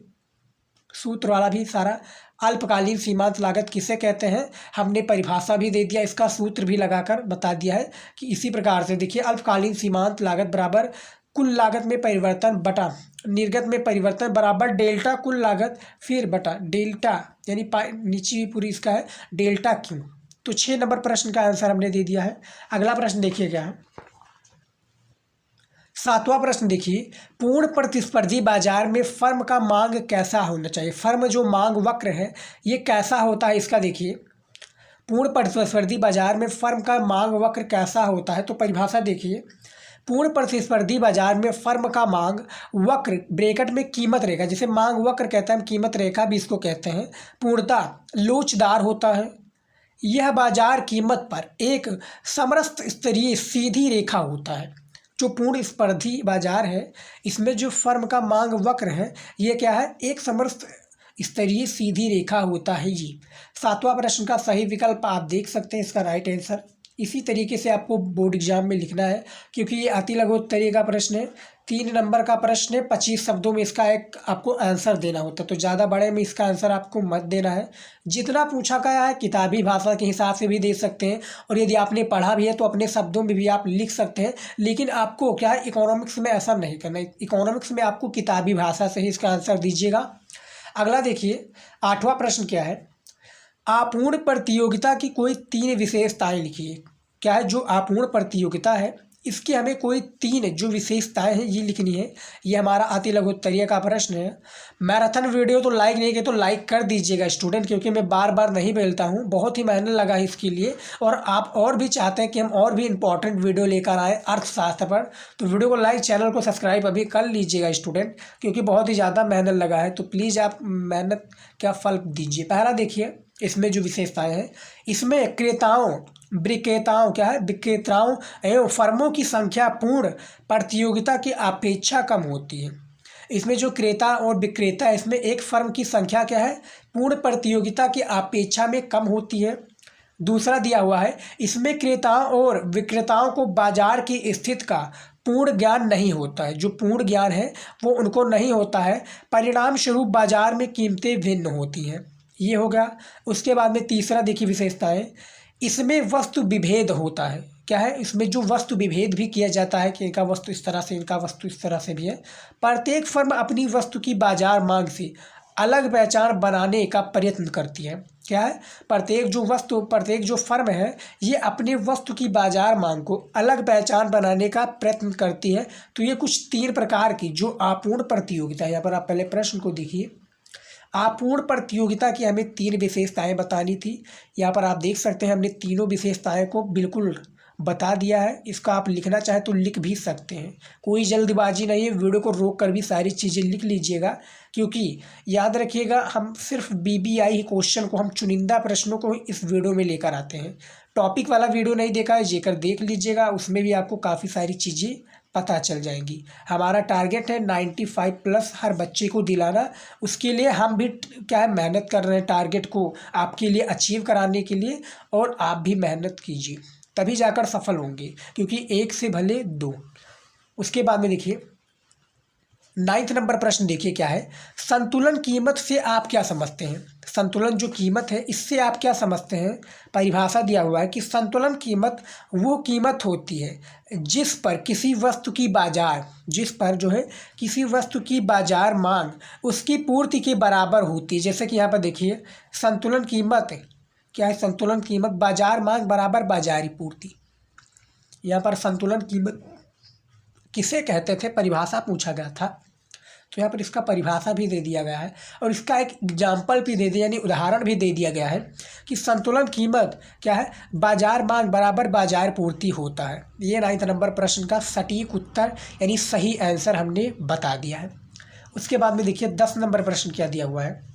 सूत्र वाला भी सारा, अल्पकालीन सीमांत लागत किसे कहते हैं हमने परिभाषा भी दे दिया, इसका सूत्र भी लगाकर बता दिया है कि इसी प्रकार से देखिए अल्पकालीन सीमांत लागत बराबर कुल लागत में परिवर्तन बटा निर्गत में परिवर्तन बराबर डेल्टा कुल लागत फिर बटा डेल्टा यानी नीचे पूरी इसका है डेल्टा क्यू। तो 6 नंबर प्रश्न का आंसर हमने दे दिया है। अगला प्रश्न देखिए क्या है, 7वां प्रश्न देखिए, पूर्ण प्रतिस्पर्धी बाजार में फर्म का मांग कैसा होना चाहिए। फर्म जो मांग वक्र है ये कैसा होता है, इसका देखिए। पूर्ण प्रतिस्पर्धी बाजार में फर्म का मांग वक्र कैसा होता है, तो परिभाषा देखिए। पूर्ण प्रतिस्पर्धी बाजार में फर्म का मांग वक्र ब्रैकेट में कीमत रेखा, जिसे मांग वक्र कहते हैं, हम कीमत रेखा भी इसको कहते हैं, पूर्णतः लोचदार होता है। यह बाजार कीमत पर एक समरस स्तरीय सीधी रेखा होता है। जो पूर्ण स्पर्धी बाजार है इसमें जो फर्म का मांग वक्र है ये क्या है, एक समरस स्तरीय सीधी रेखा होता है। ये 7वां प्रश्न का सही विकल्प आप देख सकते हैं, इसका राइट आंसर। इसी तरीके से आपको बोर्ड एग्जाम में लिखना है क्योंकि ये अति लघु उत्तरीय का प्रश्न है, 3 नंबर का प्रश्न है, 25 शब्दों में इसका एक आपको आंसर देना होता है। तो ज़्यादा बड़े में इसका आंसर आपको मत देना है, जितना पूछा गया है किताबी भाषा के हिसाब से भी दे सकते हैं और यदि आपने पढ़ा भी है तो अपने शब्दों में भी आप लिख सकते हैं। लेकिन आपको क्या है, इकोनॉमिक्स में ऐसा नहीं करना है। इकोनॉमिक्स में आपको किताबी भाषा से ही इसका आंसर दीजिएगा। अगला देखिए 8वां प्रश्न क्या है, अपूर्ण प्रतियोगिता की कोई 3 विशेषताएँ लिखिए। क्या है, जो अपूर्ण प्रतियोगिता है इसकी हमें कोई 3 जो विशेषताएं हैं ये लिखनी है। ये हमारा अति लघु उत्तरीय का प्रश्न है। मैराथन वीडियो तो लाइक नहीं किए तो लाइक कर दीजिएगा स्टूडेंट, क्योंकि मैं बार बार नहीं बोलता हूँ, बहुत ही मेहनत लगा है इसके लिए। और आप और भी चाहते हैं कि हम और भी इंपॉर्टेंट वीडियो लेकर आए अर्थशास्त्र पर, तो वीडियो को लाइक, चैनल को सब्सक्राइब अभी कर लीजिएगा स्टूडेंट, क्योंकि बहुत ही ज़्यादा मेहनत लगा है। तो प्लीज़ आप मेहनत का फल दीजिए। पहला देखिए, इसमें जो विशेषताएँ हैं इसमें विक्रेताओं क्या है, विक्रेताओं एवं फर्मों की संख्या पूर्ण प्रतियोगिता की अपेक्षा कम होती है। इसमें जो क्रेता और विक्रेता है इसमें एक फर्म की संख्या क्या है, पूर्ण प्रतियोगिता की अपेक्षा में कम होती है। दूसरा दिया हुआ है, इसमें क्रेताओं और विक्रेताओं को बाजार की स्थिति का पूर्ण ज्ञान नहीं होता है। जो पूर्ण ज्ञान है वो उनको नहीं होता है, परिणाम स्वरूप बाजार में कीमतें भिन्न होती हैं। ये हो गया। उसके बाद में तीसरा देखिए विशेषता है, इसमें वस्तु विभेद होता है। क्या है, इसमें जो वस्तु विभेद भी किया जाता है कि इनका वस्तु इस तरह से, इनका वस्तु इस तरह से भी है। प्रत्येक फर्म अपनी वस्तु की बाजार मांग से अलग पहचान बनाने का प्रयत्न करती है। क्या है, प्रत्येक जो फर्म है ये अपने वस्तु की बाजार मांग को अलग पहचान बनाने का प्रयत्न करती है। तो ये कुछ 3 प्रकार की जो आपूर्ण प्रतियोगिता है, यहाँ पर आप पहले प्रश्न को देखिए। आपूर्ण प्रतियोगिता की हमें 3 विशेषताएं बतानी थी। यहाँ पर आप देख सकते हैं हमने तीनों विशेषताएं को बिल्कुल बता दिया है। इसका आप लिखना चाहे तो लिख भी सकते हैं, कोई जल्दबाजी नहीं है। वीडियो को रोक कर भी सारी चीज़ें लिख लीजिएगा, क्योंकि याद रखिएगा हम सिर्फ BBI क्वेश्चन को, हम चुनिंदा प्रश्नों को इस वीडियो में लेकर आते हैं। टॉपिक वाला वीडियो नहीं देखा है, जेकर देख लीजिएगा, उसमें भी आपको काफ़ी सारी चीज़ें पता चल जाएंगी। हमारा टारगेट है 95+ हर बच्चे को दिलाना। उसके लिए हम भी क्या है, मेहनत कर रहे हैं टारगेट को आपके लिए अचीव कराने के लिए। और आप भी मेहनत कीजिए, तभी जाकर सफल होंगे, क्योंकि 1 से भले 2। उसके बाद में देखिए 9th नंबर प्रश्न देखिए क्या है। संतुलन कीमत से आप क्या समझते हैं? संतुलन जो कीमत है इससे आप क्या समझते हैं? परिभाषा दिया हुआ है कि संतुलन कीमत वो कीमत होती है जिस पर किसी वस्तु की बाजार मांग उसकी पूर्ति के बराबर होती है। जैसे कि यहाँ पर देखिए संतुलन कीमत क्या है, संतुलन कीमत बाजार मांग बराबर बाजारी पूर्ति। यहाँ पर संतुलन कीमत किसे कहते थे, परिभाषा पूछा गया था, तो यहाँ पर इसका परिभाषा भी दे दिया गया है और इसका एक एग्जाम्पल भी दे दिया, यानी उदाहरण भी दे दिया गया है कि संतुलन कीमत क्या है, बाजार मांग बराबर बाजार पूर्ति होता है। ये 9th नंबर प्रश्न का सटीक उत्तर यानी सही आंसर हमने बता दिया है। उसके बाद में देखिए 10 नंबर प्रश्न क्या दिया हुआ है।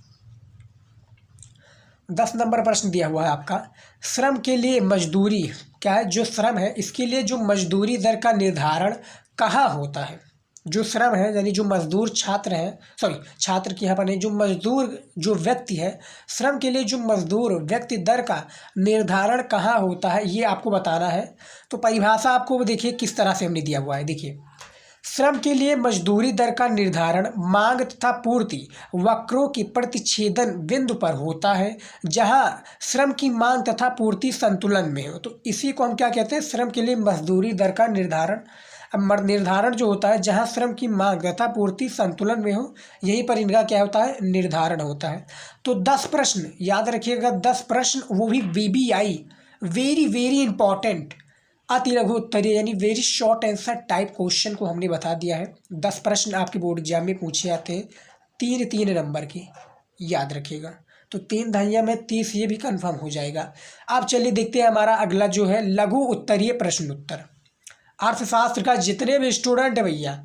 10 नंबर प्रश्न दिया हुआ है आपका, श्रम के लिए मजदूरी क्या है, जो श्रम है इसके लिए जो मजदूरी दर का निर्धारण कहाँ होता है? जो श्रम है यानी जो मजदूर छात्र हैं, छात्र की यहाँ पर नहीं, जो मजदूर जो व्यक्ति है, श्रम के लिए जो मजदूर व्यक्ति दर का निर्धारण कहाँ होता है ये आपको बताना है। तो परिभाषा आपको देखिए किस तरह से हमने दिया हुआ है। देखिए श्रम के लिए मजदूरी दर का निर्धारण मांग तथा पूर्ति वक्रों के प्रतिच्छेदन बिंदु पर होता है, जहां श्रम की मांग तथा पूर्ति संतुलन में हो। तो इसी को हम क्या कहते हैं, श्रम के लिए मजदूरी दर का निर्धारण। अब निर्धारण जो होता है जहां श्रम की मांग तथा पूर्ति संतुलन में हो, यहीं पर इनका क्या होता है, निर्धारण होता है। तो 10 प्रश्न याद रखिएगा, 10 प्रश्न, वो भी BBI वेरी इंपॉर्टेंट अति लघु उत्तरीय यानी very short answer type question को हमने बता दिया है। 10 प्रश्न आपके बोर्ड एग्जाम में पूछे जाते हैं, 3 नंबर के, याद रखिएगा। तो 3 दहिया में 30 ये भी कंफर्म हो जाएगा। अब चलिए देखते हैं हमारा अगला जो है लघु उत्तरीय प्रश्न उत्तर। अर्थशास्त्र का जितने भी स्टूडेंट है भैया,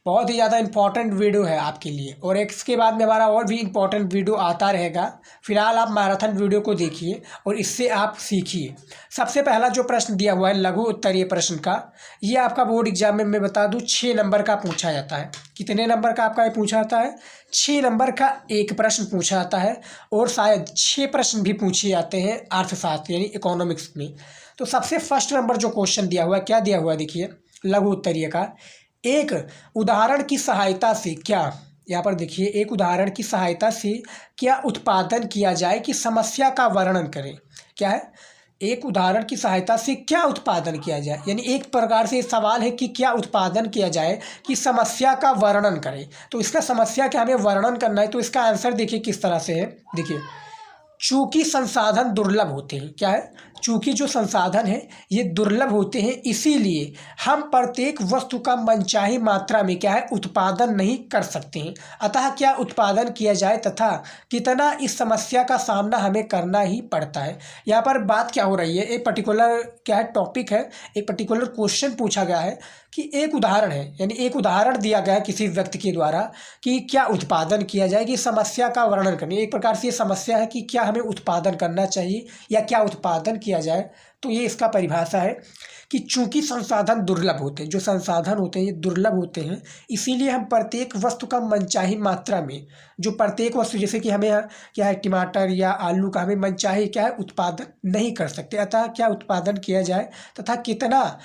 बहुत ही ज़्यादा इंपॉर्टेंट वीडियो है आपके लिए, और इसके बाद में हमारा और भी इंपॉर्टेंट वीडियो आता रहेगा। फिलहाल आप मैराथन वीडियो को देखिए और इससे आप सीखिए। सबसे पहला जो प्रश्न दिया हुआ है लघु उत्तरीय प्रश्न का, ये आपका बोर्ड एग्जाम में मैं बता दूं 6 नंबर का पूछा जाता है। कितने नंबर का आपका ये पूछा जाता है? 6 नंबर का एक प्रश्न पूछा जाता है, और शायद 6 प्रश्न भी पूछे जाते हैं अर्थशास्त्र यानी इकोनॉमिक्स में। तो सबसे फर्स्ट नंबर जो क्वेश्चन दिया हुआ है, क्या दिया हुआ है देखिए लघु उत्तरीय का, एक उदाहरण की सहायता से क्या, यहाँ पर देखिए एक उदाहरण की सहायता से क्या उत्पादन किया जाए कि समस्या का वर्णन करें। क्या है, एक उदाहरण की सहायता से क्या उत्पादन किया जाए, यानी एक प्रकार से सवाल है कि क्या उत्पादन किया जाए कि समस्या का वर्णन करें। तो इसका समस्या क्या हमें वर्णन करना है, तो इसका आंसर देखिए किस तरह से है। देखिए चूँकि संसाधन दुर्लभ होते हैं, क्या है, चूँकि जो संसाधन है ये दुर्लभ होते हैं, इसीलिए हम प्रत्येक वस्तु का मनचाही मात्रा में क्या है उत्पादन नहीं कर सकते हैं। अतः क्या उत्पादन किया जाए तथा कितना, इस समस्या का सामना हमें करना ही पड़ता है। यहाँ पर बात क्या हो रही है, एक पर्टिकुलर क्या है टॉपिक है, एक पर्टिकुलर क्वेश्चन पूछा गया है कि एक उदाहरण है, यानी एक उदाहरण दिया गया है किसी व्यक्ति के द्वारा कि क्या उत्पादन किया जाए कि समस्या का वर्णन करनी। एक प्रकार से ये समस्या है कि क्या हमें उत्पादन करना चाहिए या क्या उत्पादन किया जाए। तो ये इसका परिभाषा है कि चूंकि संसाधन दुर्लभ होते हैं, जो संसाधन होते हैं ये दुर्लभ होते हैं, इसीलिए हम प्रत्येक वस्तु का मनचाही मात्रा में, जो प्रत्येक वस्तु जैसे कि हमें क्या है टमाटर या आलू का हमें मनचाही क्या है उत्पादन नहीं कर सकते। अतः क्या उत्पादन किया जाए तथा कितना,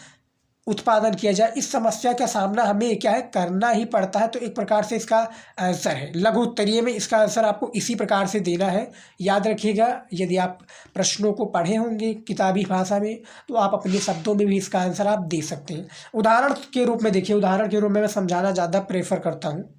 उत्पादन किया जाए, इस समस्या का सामना हमें क्या है करना ही पड़ता है। तो एक प्रकार से इसका आंसर है, लघु उत्तरीय में इसका आंसर आपको इसी प्रकार से देना है। याद रखिएगा, यदि आप प्रश्नों को पढ़े होंगे किताबी भाषा में तो आप अपने शब्दों में भी इसका आंसर आप दे सकते हैं। उदाहरण के रूप में देखिए, उदाहरण के रूप में मैं समझाना ज़्यादा प्रेफर करता हूँ।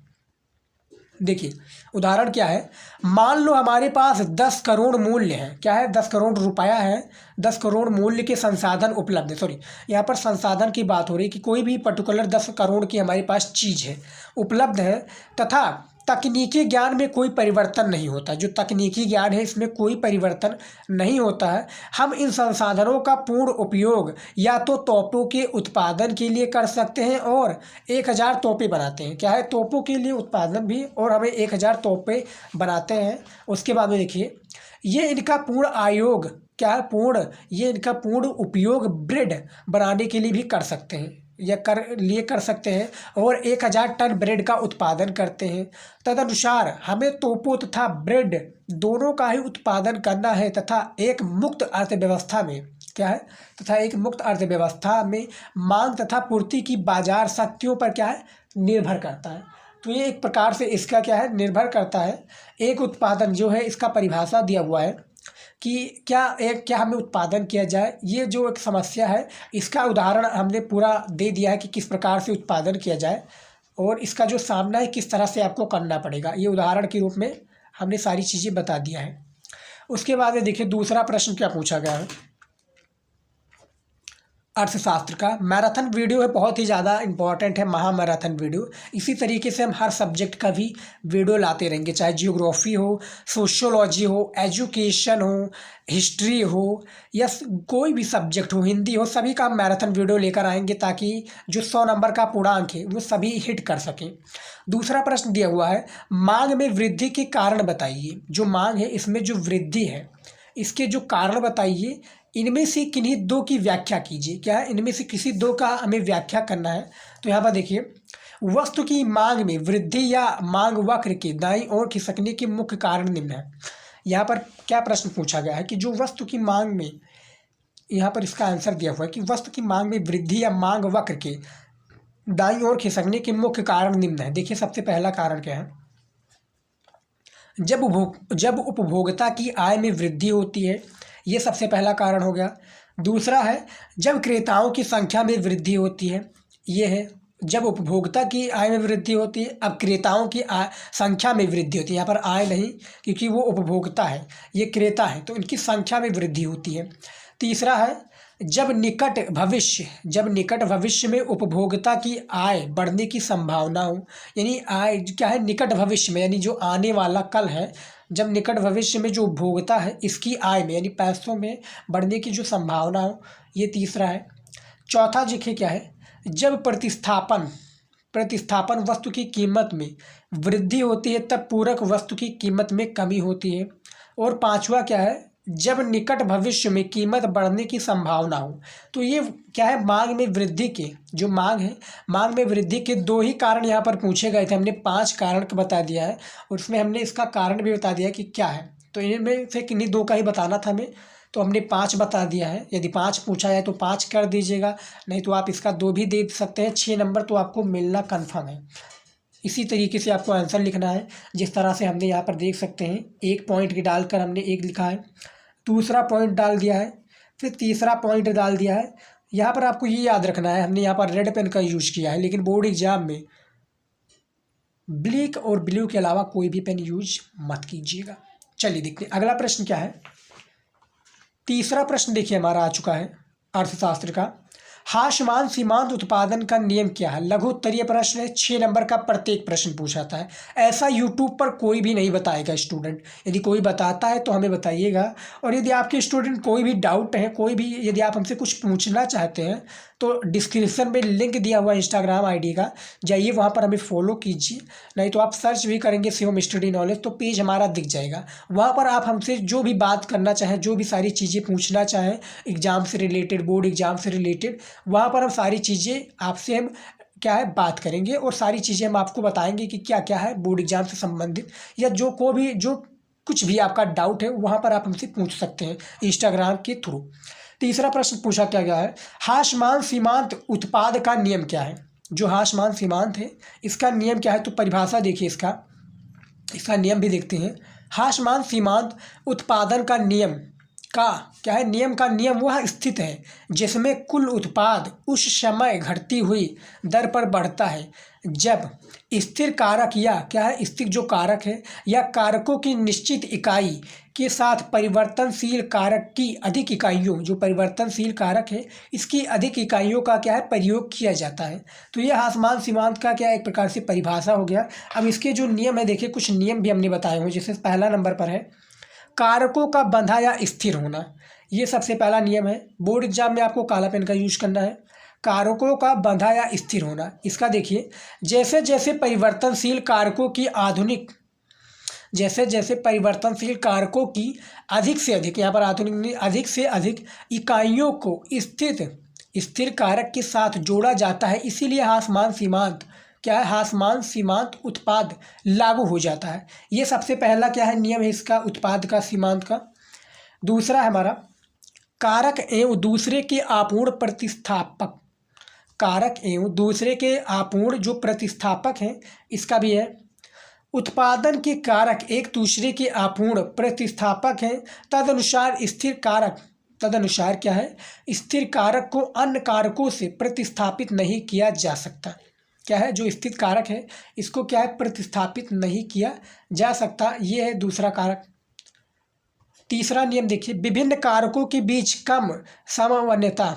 देखिए उदाहरण क्या है, मान लो हमारे पास 10 करोड़ मूल्य है, क्या है 10 करोड़ रुपया है, 10 करोड़ मूल्य के संसाधन उपलब्ध है। सॉरी, यहाँ पर संसाधन की बात हो रही है कि कोई भी पर्टिकुलर 10 करोड़ की हमारे पास चीज़ है, उपलब्ध है, तथा तकनीकी ज्ञान में कोई परिवर्तन नहीं होता। जो तकनीकी ज्ञान है इसमें कोई परिवर्तन नहीं होता है। हम इन संसाधनों का पूर्ण उपयोग या तो तोपों के उत्पादन के लिए कर सकते हैं और 1000 तोपें बनाते हैं। क्या है, तोपों के लिए उत्पादन भी, और हमें 1000 तोपें बनाते हैं। उसके बाद में देखिए, ये इनका पूर्ण आयोग क्या है, ये इनका पूर्ण उपयोग ब्रेड बनाने के लिए भी कर सकते हैं या कर सकते हैं, और 1000 टन ब्रेड का उत्पादन करते हैं। तदनुसार हमें तोपों तथा ब्रेड दोनों का ही उत्पादन करना है तथा एक मुक्त अर्थव्यवस्था में क्या है, तथा एक मुक्त अर्थव्यवस्था में मांग तथा पूर्ति की बाजार शक्तियों पर क्या है, निर्भर करता है। तो ये एक प्रकार से इसका क्या है, निर्भर करता है। एक उत्पादन जो है इसका परिभाषा दिया हुआ है कि क्या हमें उत्पादन किया जाए। ये जो एक समस्या है इसका उदाहरण हमने पूरा दे दिया है कि किस प्रकार से उत्पादन किया जाए और इसका जो सामना है किस तरह से आपको करना पड़ेगा, ये उदाहरण के रूप में हमने सारी चीज़ें बता दिया है। उसके बाद में देखिए दूसरा प्रश्न क्या पूछा गया है, अर्थशास्त्र का मैराथन वीडियो है, बहुत ही ज़्यादा इंपॉर्टेंट है महामैराथन वीडियो। इसी तरीके से हम हर सब्जेक्ट का भी वीडियो लाते रहेंगे, चाहे जियोग्राफी हो, सोशियोलॉजी हो, एजुकेशन हो, हिस्ट्री हो, या कोई भी सब्जेक्ट हो, हिंदी हो, सभी का हम मैराथन वीडियो लेकर आएंगे ताकि जो 100 नंबर का पूर्णांक है वो सभी हिट कर सकें। दूसरा प्रश्न दिया हुआ है, मांग में वृद्धि के कारण बताइए। जो मांग है इसमें जो वृद्धि है इसके जो कारण बताइए, इनमें से किन्हीं दो की व्याख्या कीजिए। क्या है, इनमें से किसी दो का हमें व्याख्या करना है। तो यहाँ पर देखिए, वस्तु की मांग में वृद्धि या मांग वक्र के दाईं ओर खिसकने के मुख्य कारण निम्न है। यहाँ पर क्या प्रश्न पूछा गया है कि जो वस्तु की मांग में, यहाँ पर इसका आंसर दिया हुआ है कि वस्तु की मांग में वृद्धि या मांग वक्र के दाईं ओर खिसकने के मुख्य कारण निम्न है। देखिए सबसे पहला कारण क्या है, जब उपभोक्ता की आय में वृद्धि होती है, ये सबसे पहला कारण हो गया। दूसरा है जब क्रेताओं की संख्या में वृद्धि होती है, ये है जब उपभोक्ता की आय में वृद्धि होती है। अब क्रेताओं की संख्या में वृद्धि होती है, यहाँ पर आय नहीं क्योंकि वो उपभोक्ता है, ये क्रेता है, तो इनकी संख्या में वृद्धि होती है। तीसरा है जब निकट भविष्य में उपभोक्ता की आय बढ़ने की संभावना हो, यानी आय क्या है निकट भविष्य में, यानी जो आने वाला कल है, जब निकट भविष्य में जो उपभोक्ता है इसकी आय में यानी पैसों में बढ़ने की जो संभावना हो, ये तीसरा है। चौथा देखिए क्या है, जब प्रतिस्थापन वस्तु की कीमत में वृद्धि होती है तब पूरक वस्तु की कीमत में कमी होती है। और पांचवा क्या है, जब निकट भविष्य में कीमत बढ़ने की संभावना हो। तो ये क्या है, मांग में वृद्धि के जो मांग है, मांग में वृद्धि के दो ही कारण यहाँ पर पूछे गए थे। हमने 5 कारण बता दिया है और उसमें हमने इसका कारण भी बता दिया कि क्या है। तो इनमें से किन्हीं दो का ही बताना था हमें, तो हमने 5 बता दिया है। यदि 5 पूछा है तो 5 कर दीजिएगा, नहीं तो आप इसका 2 भी दे सकते हैं। 6 नंबर तो आपको मिलना कन्फर्म है। इसी तरीके से आपको आंसर लिखना है, जिस तरह से हमने यहाँ पर देख सकते हैं, एक पॉइंट की डालकर हमने एक लिखा है, दूसरा पॉइंट डाल दिया है, फिर तीसरा पॉइंट डाल दिया है। यहाँ पर आपको ये याद रखना है, हमने यहाँ पर रेड पेन का यूज किया है, लेकिन बोर्ड एग्जाम में ब्लैक और ब्लू के अलावा कोई भी पेन यूज मत कीजिएगा। चलिए देखते हैं अगला प्रश्न क्या है। तीसरा प्रश्न देखिए हमारा आ चुका है अर्थशास्त्र का, हाशमान सीमांत उत्पादन का नियम क्या है। लघु उत्तरीय प्रश्न है, 6 नंबर का प्रत्येक प्रश्न पूछाता है। ऐसा यूट्यूब पर कोई भी नहीं बताएगा स्टूडेंट, यदि कोई बताता है तो हमें बताइएगा। और यदि आपके स्टूडेंट कोई भी डाउट है, कोई भी यदि आप हमसे कुछ पूछना चाहते हैं तो डिस्क्रिप्शन में लिंक दिया हुआ है इंस्टाग्राम आईडी का, जाइए वहाँ पर हमें फॉलो कीजिए। नहीं तो आप सर्च भी करेंगे शिवम स्टडी नॉलेज तो पेज हमारा दिख जाएगा। वहाँ पर आप हमसे जो भी बात करना चाहें, जो भी सारी चीज़ें पूछना चाहें एग्ज़ाम से रिलेटेड, बोर्ड एग्ज़ाम से रिलेटेड, वहाँ पर हम सारी चीज़ें आपसे हम क्या है बात करेंगे और सारी चीज़ें हम आपको बताएंगे कि क्या क्या है बोर्ड एग्ज़ाम से संबंधित, या जो कुछ भी आपका डाउट है वहाँ पर आप हमसे पूछ सकते हैं इंस्टाग्राम के थ्रू। तीसरा प्रश्न पूछा क्या गया है, हासमान सीमांत उत्पाद का नियम क्या है। जो हासमान सीमांत है इसका नियम क्या है, तो परिभाषा देखिए इसका नियम भी देखते हैं। हासमान सीमांत उत्पादन का नियम का क्या है, नियम वह स्थिति है जिसमें कुल उत्पाद उस समय घटती हुई दर पर बढ़ता है जब स्थिर कारक या क्या है, स्थिर जो कारक है या कारकों की निश्चित इकाई के साथ परिवर्तनशील कारक की अधिक इकाइयों, जो परिवर्तनशील कारक है इसकी अधिक इकाइयों का क्या है प्रयोग किया जाता है। तो ये हासमान सीमांत का क्या एक प्रकार से परिभाषा हो गया। अब इसके जो नियम है देखिए, कुछ नियम भी हमने बताए हुए, जैसे पहला नंबर पर है कारकों का बंधा या स्थिर होना। ये सबसे पहला नियम है, बोर्ड एग्जाम में आपको काला पेन का यूज करना है। कारकों का बंधा या स्थिर होना, इसका देखिए जैसे जैसे परिवर्तनशील कारकों की अधिक से अधिक, यहाँ पर आधुनिक नहीं, अधिक से अधिक इकाइयों को स्थिर कारक के साथ जोड़ा जाता है, इसीलिए हासमान सीमांत क्या है, हासमान सीमांत उत्पाद लागू हो जाता है। ये सबसे पहला क्या है नियम है इसका, उत्पाद का, सीमांत का। दूसरा है हमारा कारक एवं दूसरे के आपूर्ण प्रतिस्थापक, कारक एवं दूसरे के आपूर्ण जो प्रतिस्थापक हैं इसका भी है। उत्पादन के कारक एक दूसरे के आपूर्ण प्रतिस्थापक हैं, तदनुसार क्या है, स्थिर कारक को अन्य कारकों से प्रतिस्थापित नहीं किया जा सकता। क्या है, जो स्थिर कारक है इसको क्या है प्रतिस्थापित नहीं किया जा सकता, ये है दूसरा कारक। तीसरा नियम देखिए, विभिन्न कारकों के बीच कम समन्वयता,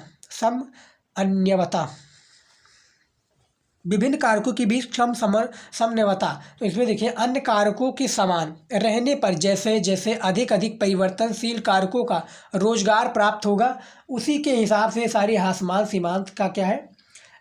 विभिन्न कारकों के बीच कम समन्वयता। तो इसमें देखिए अन्य कारकों के समान रहने पर जैसे जैसे अधिक परिवर्तनशील कारकों का रोजगार प्राप्त होगा, उसी के हिसाब से सारी हासमान सीमांत का क्या है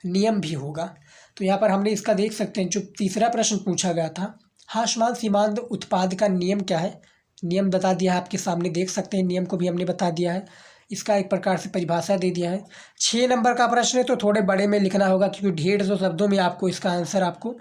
नियम भी होगा। तो यहाँ पर हमने इसका देख सकते हैं, जो तीसरा प्रश्न पूछा गया था, हासमान सीमांत उत्पाद का नियम क्या है, नियम बता दिया है आपके सामने, देख सकते हैं नियम को भी हमने बता दिया है, इसका एक प्रकार से परिभाषा दे दिया है। 6 नंबर का प्रश्न है तो थोड़े बड़े में लिखना होगा, क्योंकि 150 शब्दों में आपको इसका आंसर आपको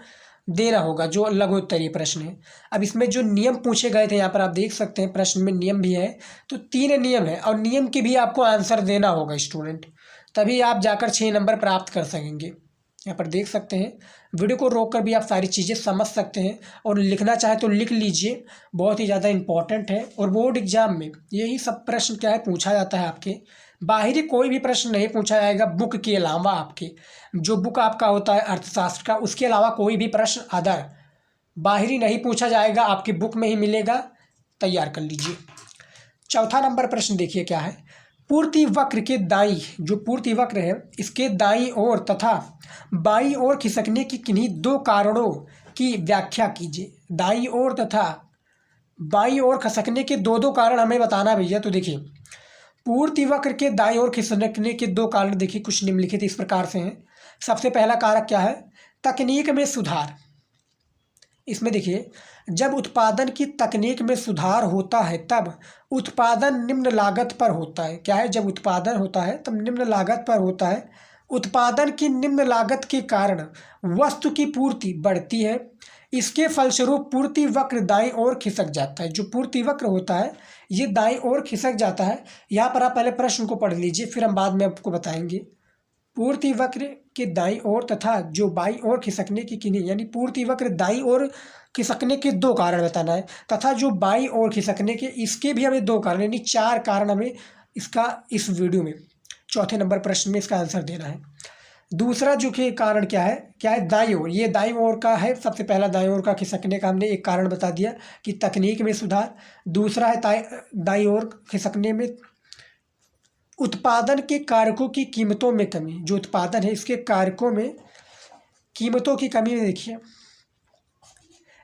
देना होगा, जो लघु उत्तरीय प्रश्न है। अब इसमें जो नियम पूछे गए थे यहाँ पर आप देख सकते हैं, प्रश्न में नियम भी है, तो 3 नियम है और नियम के भी आपको आंसर देना होगा स्टूडेंट, तभी आप जाकर 6 नंबर प्राप्त कर सकेंगे। यहाँ पर देख सकते हैं, वीडियो को रोक कर भी आप सारी चीज़ें समझ सकते हैं और लिखना चाहे तो लिख लीजिए, बहुत ही ज़्यादा इंपॉर्टेंट है। और बोर्ड एग्जाम में यही सब प्रश्न क्या है पूछा जाता है, आपके बाहरी कोई भी प्रश्न नहीं पूछा जाएगा बुक के अलावा, आपके जो बुक आपका होता है अर्थशास्त्र का, उसके अलावा कोई भी प्रश्न अदर बाहरी नहीं पूछा जाएगा, आपकी बुक में ही मिलेगा, तैयार कर लीजिए। चौथा नंबर प्रश्न देखिए क्या है, पूर्ति वक्र के दाईं, जो पूर्ति वक्र है इसके दाईं ओर तथा बाईं ओर खिसकने की किन्हीं 2 कारणों की व्याख्या कीजिए। दाईं ओर तथा बाईं ओर खिसकने के 2 कारण हमें बताना भैया। तो देखिए पूर्ति वक्र के दाईं ओर खिसकने के 2 कारण देखिए कुछ निम्नलिखित इस प्रकार से हैं। सबसे पहला कारक क्या है, तकनीक में सुधार। इसमें देखिए जब उत्पादन की तकनीक में सुधार होता है तब उत्पादन निम्न लागत पर होता है। क्या है, जब उत्पादन होता है तब निम्न लागत पर होता है। उत्पादन की निम्न लागत के कारण वस्तु की पूर्ति बढ़ती है, इसके फलस्वरूप पूर्ति वक्र दाईं ओर खिसक जाता है। जो पूर्ति वक्र होता है ये दाईं ओर खिसक जाता है। यहाँ पर आप पहले प्रश्न को पढ़ लीजिए, फिर हम बाद में आपको बताएंगे। पूर्ति वक्र के दाईं ओर तथा जो बाईं ओर खिसकने की किन्हीं, यानी पूर्ति वक्र दाईं ओर खिसकने के 2 कारण बताना है, तथा जो बाईं ओर खिसकने के इसके भी हमें 2 कारण, यानी 4 कारण हमें इसका इस वीडियो में चौथे नंबर प्रश्न में इसका आंसर देना है। दूसरा जो कि कारण क्या है दाईं ओर, ये दाईं ओर का है। सबसे पहला दाईं ओर का खिसकने का हमने एक कारण बता दिया कि तकनीक में सुधार। दूसरा है दाईं ओर खिसकने में उत्पादन के कारकों की कीमतों में कमी। जो उत्पादन है इसके कारकों में कीमतों की कमी में देखिए,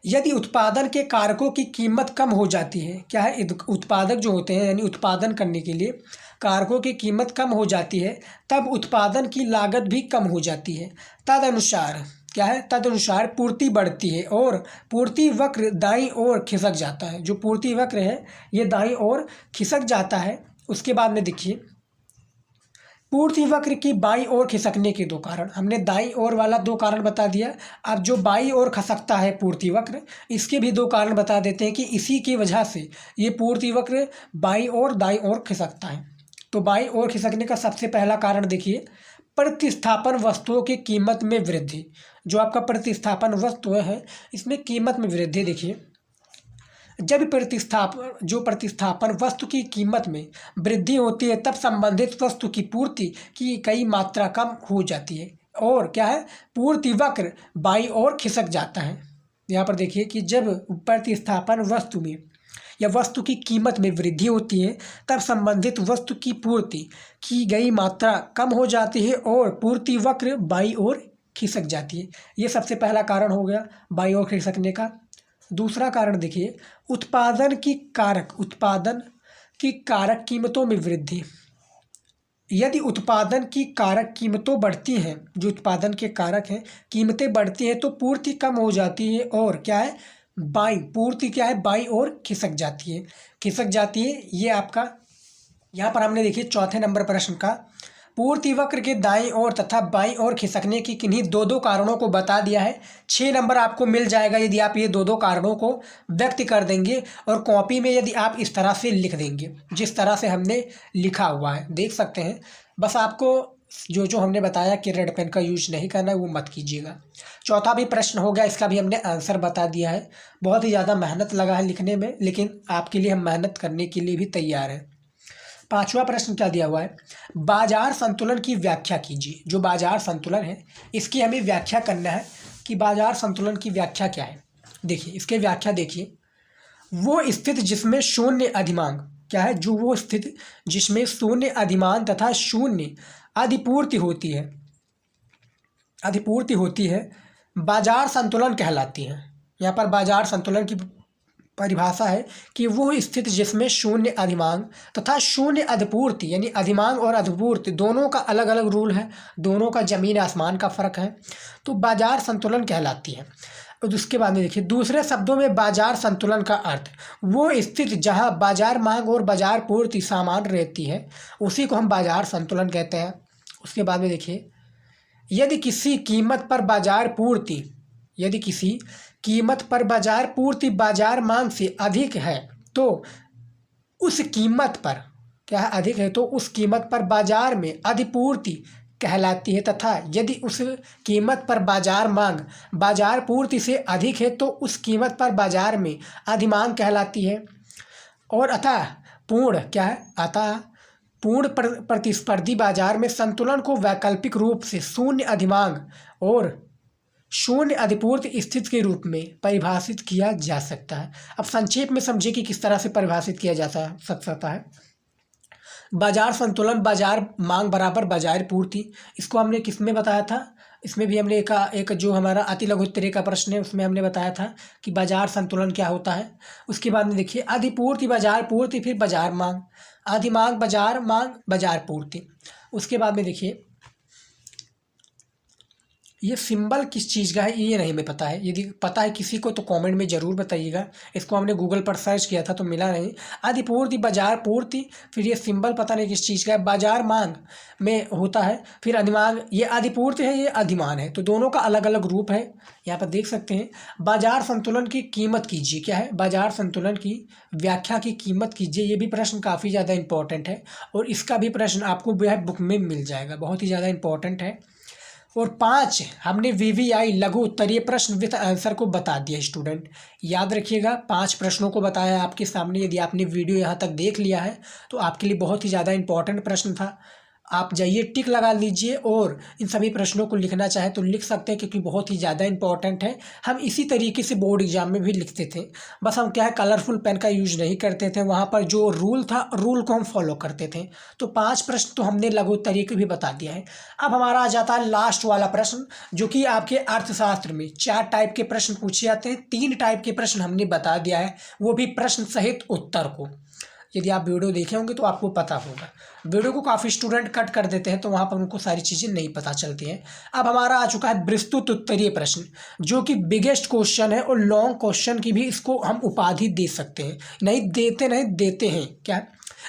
यदि उत्पादन के कारकों की कीमत कम हो जाती है, क्या है, उत्पादक जो होते हैं यानी उत्पादन करने के लिए कारकों की कीमत कम हो जाती है, तब उत्पादन की लागत भी कम हो जाती है। तदनुसार क्या है, तदनुसार पूर्ति बढ़ती है और पूर्ति वक्र दाईं ओर खिसक जाता है। जो पूर्ति वक्र है ये दाईं ओर खिसक जाता है। उसके बाद में देखिए पूर्ति वक्र की बाईं ओर खिसकने के 2 कारण, हमने दाईं ओर वाला 2 कारण बता दिया। अब जो बाईं ओर खसकता है पूर्ति वक्र, इसके भी 2 कारण बता देते हैं कि इसी की वजह से ये पूर्ति वक्र बाईं ओर दाईं ओर खिसकता है। तो बाईं ओर खिसकने का सबसे पहला कारण देखिए, प्रतिस्थापन वस्तुओं की कीमत में वृद्धि। जो आपका प्रतिस्थापन वस्तु है इसमें कीमत में वृद्धि देखिए, जब प्रतिस्थापन वस्तु की कीमत में वृद्धि होती है तब संबंधित वस्तु की पूर्ति की कई मात्रा कम हो जाती है और क्या है, पूर्ति वक्र बाईं ओर खिसक जाता है। यहाँ पर देखिए कि जब प्रतिस्थापन वस्तु में या वस्तु की कीमत में वृद्धि होती है तब संबंधित वस्तु की पूर्ति की गई मात्रा कम हो जाती है और पूर्ति वक्र बाईं ओर खिसक जाती है। ये सबसे पहला कारण हो गया बाईं ओर खिसकने का। दूसरा कारण देखिए, उत्पादन की कारक कीमतों में वृद्धि। यदि उत्पादन की कारक कीमतों बढ़ती हैं, जो उत्पादन के कारक हैं कीमतें बढ़ती हैं तो पूर्ति कम हो जाती है और क्या है, पूर्ति क्या है, बाईं ओर खिसक जाती है। ये आपका यहाँ पर हमने देखिए चौथे नंबर प्रश्न का पूर्ति वक्र के दाईं ओर तथा बाईं ओर खिसकने की किन्हीं दो कारणों को बता दिया है। 6 नंबर आपको मिल जाएगा यदि आप ये दो कारणों को व्यक्त कर देंगे और कॉपी में यदि आप इस तरह से लिख देंगे जिस तरह से हमने लिखा हुआ है, देख सकते हैं। बस आपको जो हमने बताया कि रेड पेन का यूज नहीं करना है वो मत कीजिएगा। चौथा भी प्रश्न हो गया, इसका भी हमने आंसर बता दिया है। बहुत ही ज़्यादा मेहनत लगा है लिखने में, लेकिन आपके लिए हम मेहनत करने के लिए भी तैयार हैं। पांचवा प्रश्न क्या दिया हुआ है, बाजार संतुलन की व्याख्या कीजिए। जो बाजार संतुलन है इसकी हमें व्याख्या करना है कि बाजार संतुलन की व्याख्या क्या है। देखिए इसके व्याख्या देखिए, वो स्थिति जिसमें शून्य अधिमांग क्या है, जो वो स्थिति जिसमें शून्य अधिमांग तथा शून्य अधिपूर्ति होती है बाजार संतुलन कहलाती है। यहाँ पर बाजार संतुलन की परिभाषा है कि वो स्थिति जिसमें शून्य अधिमांग तथा शून्य अधिपूर्ति, यानी अधिमांग और अधिपूर्ति दोनों का अलग अलग रूल है, दोनों का जमीन आसमान का फर्क है, तो बाजार संतुलन कहलाती है। और उसके बाद में देखिए, दूसरे शब्दों में बाजार संतुलन का अर्थ वो स्थिति जहां बाजार मांग और बाजार पूर्ति समान रहती है, उसी को हम बाजार संतुलन कहते हैं। उसके बाद में देखिए, यदि किसी कीमत पर बाजार पूर्ति बाजार मांग से अधिक है तो उस कीमत पर क्या है, अधिक है तो उस कीमत पर बाजार में अधिपूर्ति कहलाती है, तथा यदि उस कीमत पर बाजार मांग बाजार पूर्ति से अधिक है तो उस कीमत पर बाजार में अधिमांग कहलाती है। और अतः पूर्ण प्रतिस्पर्धी बाजार में संतुलन को वैकल्पिक रूप से शून्य अधिमांग और शून्य अधिपूर्ति स्थिति के रूप में परिभाषित किया जा सकता है। अब संक्षेप में समझिए कि किस तरह से परिभाषित किया जा सकता है। बाजार संतुलन, बाजार मांग बराबर बाजार पूर्ति, इसको हमने किस में बताया था, इसमें भी हमने एक जो हमारा अति लघु उत्तरीय का प्रश्न है उसमें हमने बताया था कि बाजार संतुलन क्या होता है। उसके बाद में देखिए, अधिपूर्ति बाजार पूर्ति, फिर बाजार मांग, अधिमांग बाजार मांग बाजार पूर्ति। उसके बाद में देखिए, ये सिंबल किस चीज़ का है ये नहीं हमें पता है, यदि पता है किसी को तो कमेंट में ज़रूर बताइएगा। इसको हमने गूगल पर सर्च किया था तो मिला नहीं। अधिपूर्ति बाजार पूर्ति, फिर ये सिंबल पता नहीं किस चीज़ का है, बाजार मांग में होता है, फिर अधिमांग, ये अधिपूर्ति है ये अधिमान है, तो दोनों का अलग अलग रूप है। यहाँ पर देख सकते हैं। बाजार संतुलन की कीमत कीजिए, क्या है, बाजार संतुलन की व्याख्या की कीमत कीजिए। ये भी प्रश्न काफ़ी ज़्यादा इंपॉर्टेंट है और इसका भी प्रश्न आपको बुक में मिल जाएगा, बहुत ही ज़्यादा इंपॉर्टेंट है। और 5 हमने VVI लघु उत्तरीय प्रश्न विथ आंसर को बता दिया। स्टूडेंट याद रखिएगा, 5 प्रश्नों को बताया आपके सामने। यदि आपने वीडियो यहाँ तक देख लिया है तो आपके लिए बहुत ही ज़्यादा इंपॉर्टेंट प्रश्न था। आप जाइए टिक लगा लीजिए और इन सभी प्रश्नों को लिखना चाहे तो लिख सकते हैं क्योंकि बहुत ही ज़्यादा इंपॉर्टेंट है। हम इसी तरीके से बोर्ड एग्जाम में भी लिखते थे, बस हम क्या है कलरफुल पेन का यूज नहीं करते थे। वहाँ पर जो रूल था रूल को हम फॉलो करते थे। तो 5 प्रश्न तो हमने लघु तरीके भी बता दिया है। अब हमारा आ जाता है लास्ट वाला प्रश्न, जो कि आपके अर्थशास्त्र में 4 टाइप के प्रश्न पूछे जाते हैं। 3 टाइप के प्रश्न हमने बता दिया है, वो भी प्रश्न सहित उत्तर को। यदि आप वीडियो देखे होंगे तो आपको पता होगा। वीडियो को काफ़ी स्टूडेंट कट कर देते हैं तो वहाँ पर उनको सारी चीज़ें नहीं पता चलती हैं। अब हमारा आ चुका है विस्तृत उत्तरीय प्रश्न, जो कि बिगेस्ट क्वेश्चन है और लॉन्ग क्वेश्चन की भी इसको हम उपाधि दे सकते हैं। देते हैं, क्या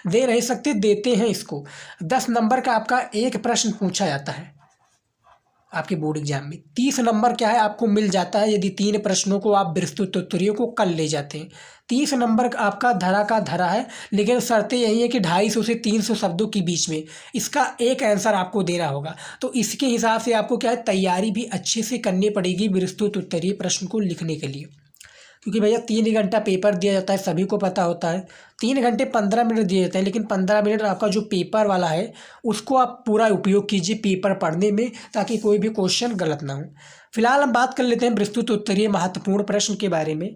दे नहीं सकते, देते हैं इसको। 10 नंबर का आपका एक प्रश्न पूछा जाता है। आपके बोर्ड एग्जाम में। 30 नंबर क्या है आपको मिल जाता है यदि 3 प्रश्नों को आप विस्तृत उत्तरीय को कल ले जाते हैं। 30 नंबर आपका धरा का धरा है, लेकिन शर्तें यही है कि 250 से 300 शब्दों के बीच में इसका एक आंसर आपको देना होगा। तो इसके हिसाब से आपको क्या है तैयारी भी अच्छे से करनी पड़ेगी विस्तृत उत्तरीय प्रश्न को लिखने के लिए, क्योंकि भैया 3 घंटा पेपर दिया जाता है, सभी को पता होता है। 3 घंटे 15 मिनट दिए जाते हैं, लेकिन 15 मिनट आपका जो पेपर वाला है उसको आप पूरा उपयोग कीजिए पेपर पढ़ने में, ताकि कोई भी क्वेश्चन गलत ना हो। फिलहाल हम बात कर लेते हैं विस्तृत उत्तरीय महत्वपूर्ण प्रश्न के बारे में।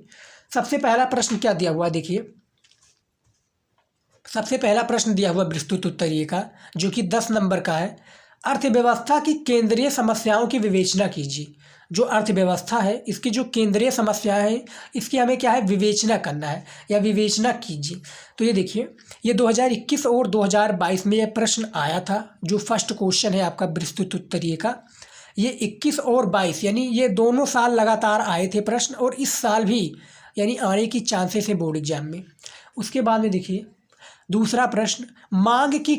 सबसे पहला प्रश्न क्या दिया हुआ देखिए, सबसे पहला प्रश्न दिया हुआ विस्तृत उत्तरीय का जो कि 10 नंबर का है। अर्थव्यवस्था की केंद्रीय समस्याओं की विवेचना कीजिए। जो अर्थव्यवस्था है इसकी जो केंद्रीय समस्याएं हैं इसकी हमें क्या है विवेचना करना है या विवेचना कीजिए। तो ये देखिए, ये 2021 और 2022 में यह प्रश्न आया था। जो फर्स्ट क्वेश्चन है आपका विस्तृत उत्तरीय का, ये 21 और 22 यानी ये दोनों साल लगातार आए थे प्रश्न, और इस साल भी यानी आने की चांसेस है बोर्ड एग्जाम में। उसके बाद में देखिए दूसरा प्रश्न, मांग की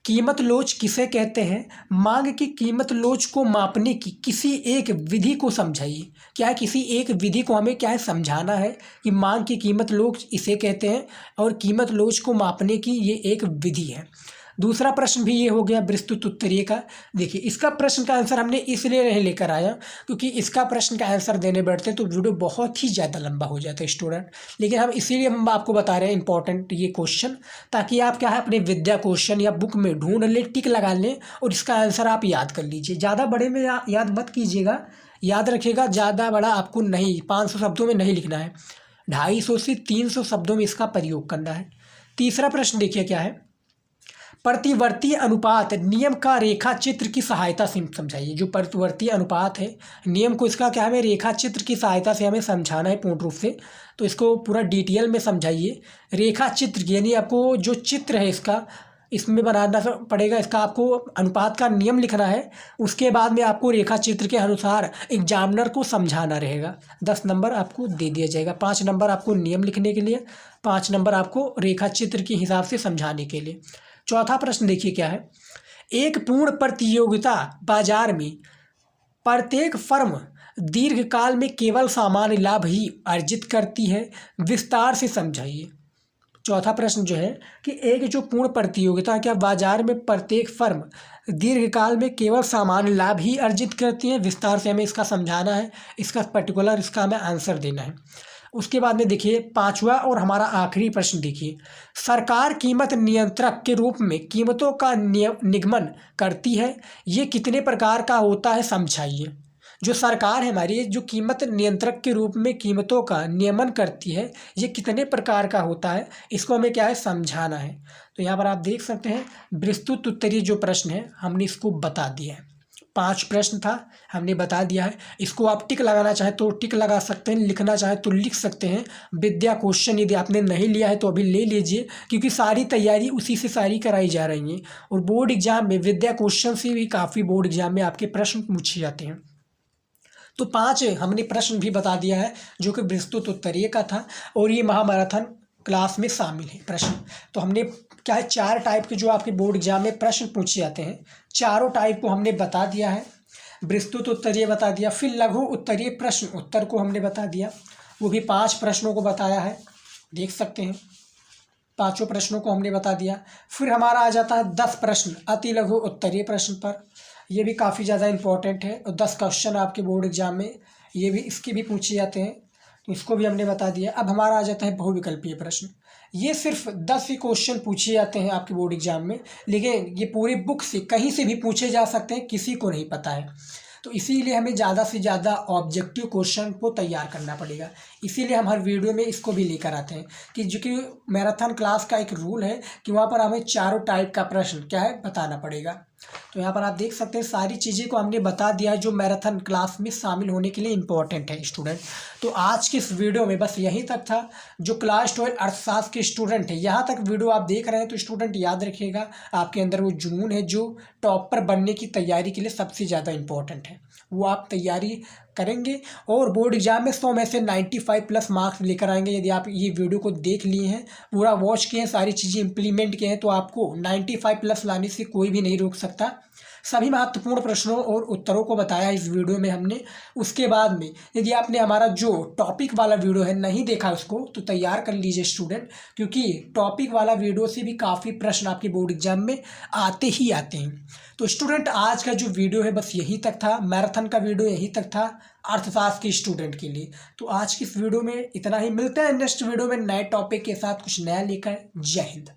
कीमत लोच किसे कहते हैं? मांग की कीमत लोच को मापने की किसी एक विधि को समझाइए। क्या है, किसी एक विधि को हमें क्या है समझाना है कि मांग की कीमत लोच इसे कहते हैं और कीमत लोच को मापने की ये एक विधि है। दूसरा प्रश्न भी ये हो गया विस्तृत उत्तरीय का। देखिए इसका प्रश्न का आंसर हमने इसलिए नहीं लेकर आया क्योंकि इसका प्रश्न का आंसर देने बैठते तो वीडियो बहुत ही ज़्यादा लंबा हो जाता है स्टूडेंट, लेकिन हम इसीलिए हम आपको बता रहे हैं इंपॉर्टेंट ये क्वेश्चन, ताकि आप क्या है अपने विद्या क्वेश्चन या बुक में ढूंढ लें, टिक लगा लें और इसका आंसर आप याद कर लीजिए। ज़्यादा बड़े में याद मत कीजिएगा, याद रखिएगा ज़्यादा बड़ा आपको नहीं, 500 शब्दों में नहीं लिखना है, 250 से 300 शब्दों में इसका प्रयोग करना है। तीसरा प्रश्न देखिए क्या है, प्रतिवर्ती अनुपात नियम का रेखा चित्र की सहायता से समझाइए। जो प्रतिवर्ती अनुपात है नियम को इसका क्या हमें रेखा चित्र की सहायता से हमें समझाना है पूर्ण रूप से, तो इसको पूरा डिटेल में समझाइए। रेखा चित्र यानी आपको जो चित्र है इसका इसमें बनाना पड़ेगा, इसका आपको अनुपात का नियम लिखना है, उसके बाद में आपको रेखा चित्र के अनुसार एग्जामिनर को समझाना रहेगा। 10 नंबर आपको दे दिया जाएगा, 5 नंबर आपको नियम लिखने के लिए, 5 नंबर आपको रेखा चित्र के हिसाब से समझाने के लिए। चौथा प्रश्न देखिए क्या है, एक पूर्ण प्रतियोगिता बाजार में प्रत्येक फर्म दीर्घकाल में केवल सामान्य लाभ ही अर्जित करती है, विस्तार से समझाइए। चौथा प्रश्न जो है कि एक जो पूर्ण प्रतियोगिता क्या बाजार में प्रत्येक फर्म दीर्घकाल में केवल सामान्य लाभ ही अर्जित करती है, विस्तार से हमें इसका समझाना है, इसका पर्टिकुलर इसका हमें आंसर देना है। उसके बाद में देखिए 5वां और हमारा आखिरी प्रश्न देखिए, सरकार कीमत नियंत्रक के रूप में कीमतों का निगमन करती है, ये कितने प्रकार का होता है समझाइए। जो सरकार है हमारी जो कीमत नियंत्रक के रूप में कीमतों का नियमन करती है ये कितने प्रकार का होता है, इसको हमें क्या है समझाना है। तो यहाँ पर आप देख सकते हैं विस्तृत उत्तरीय जो प्रश्न है हमने इसको बता दिया है। 5 प्रश्न था हमने बता दिया है, इसको आप टिक लगाना चाहे तो टिक लगा सकते हैं, लिखना चाहे तो लिख सकते हैं। विद्या क्वेश्चन यदि आपने नहीं लिया है तो अभी ले लीजिए, क्योंकि सारी तैयारी उसी से सारी कराई जा रही है और बोर्ड एग्जाम में विद्या क्वेश्चन से भी काफ़ी बोर्ड एग्जाम में आपके प्रश्न पूछे जाते हैं। तो 5 हमने प्रश्न भी बता दिया है जो कि विस्तृत उत्तरीय का था और ये महामैराथन क्लास में शामिल है प्रश्न। तो हमने क्या है 4 टाइप के जो आपके बोर्ड एग्जाम में प्रश्न पूछे जाते हैं, चारों टाइप को हमने बता दिया है। विस्तृत उत्तरीय बता दिया, फिर लघु उत्तरीय प्रश्न उत्तर को हमने बता दिया, वो भी 5 प्रश्नों को बताया है, देख सकते हैं 5 प्रश्नों को हमने बता दिया। फिर हमारा आ जाता है 10 प्रश्न अति लघु उत्तरीय प्रश्न पर, ये भी काफ़ी ज़्यादा इंपॉर्टेंट है और 10 क्वेश्चन आपके बोर्ड एग्जाम में ये भी इसके भी पूछे जाते हैं, तो इसको भी हमने बता दिया। अब हमारा आ जाता है बहुविकल्पीय प्रश्न, ये सिर्फ 10 ही क्वेश्चन पूछे जाते हैं आपके बोर्ड एग्जाम में, लेकिन ये पूरी बुक से कहीं से भी पूछे जा सकते हैं, किसी को नहीं पता है। तो इसीलिए हमें ज़्यादा से ज़्यादा ऑब्जेक्टिव क्वेश्चन को तैयार करना पड़ेगा, इसीलिए हम हर वीडियो में इसको भी लेकर आते हैं कि जो कि मैराथन क्लास का एक रूल है कि वहाँ पर हमें चारों टाइप का प्रश्न क्या है बताना पड़ेगा। तो यहाँ पर आप देख सकते हैं सारी चीज़ें को हमने बता दिया है जो मैराथन क्लास में शामिल होने के लिए इम्पोर्टेंट है स्टूडेंट। तो आज की इस वीडियो में बस यहीं तक था। जो क्लास 12 अर्थशास्त्र के स्टूडेंट है यहाँ तक वीडियो आप देख रहे हैं तो स्टूडेंट याद रखिएगा आपके अंदर वो जुनून है जो टॉपर बनने की तैयारी के लिए सबसे ज़्यादा इम्पोर्टेंट है, वो आप तैयारी करेंगे और बोर्ड एग्जाम में 100 में से 95+ मार्क्स लेकर आएंगे। यदि आप ये वीडियो को देख लिए हैं, पूरा वॉच किए हैं, सारी चीज़ें इंप्लीमेंट किए हैं, तो आपको 95+ लाने से कोई भी नहीं रोक सकता। सभी महत्वपूर्ण प्रश्नों और उत्तरों को बताया इस वीडियो में हमने। उसके बाद में यदि आपने हमारा जो टॉपिक वाला वीडियो है नहीं देखा उसको, तो तैयार कर लीजिए स्टूडेंट, क्योंकि टॉपिक वाला वीडियो से भी काफ़ी प्रश्न आपके बोर्ड एग्जाम में आते ही आते हैं। तो स्टूडेंट आज का जो वीडियो है बस यहीं तक था, मैराथन का वीडियो यहीं तक था अर्थशास्त्र के स्टूडेंट के लिए। तो आज की इस वीडियो में इतना ही, मिलते हैं नेक्स्ट वीडियो में नए टॉपिक के साथ कुछ नया लेकर। जय हिंद।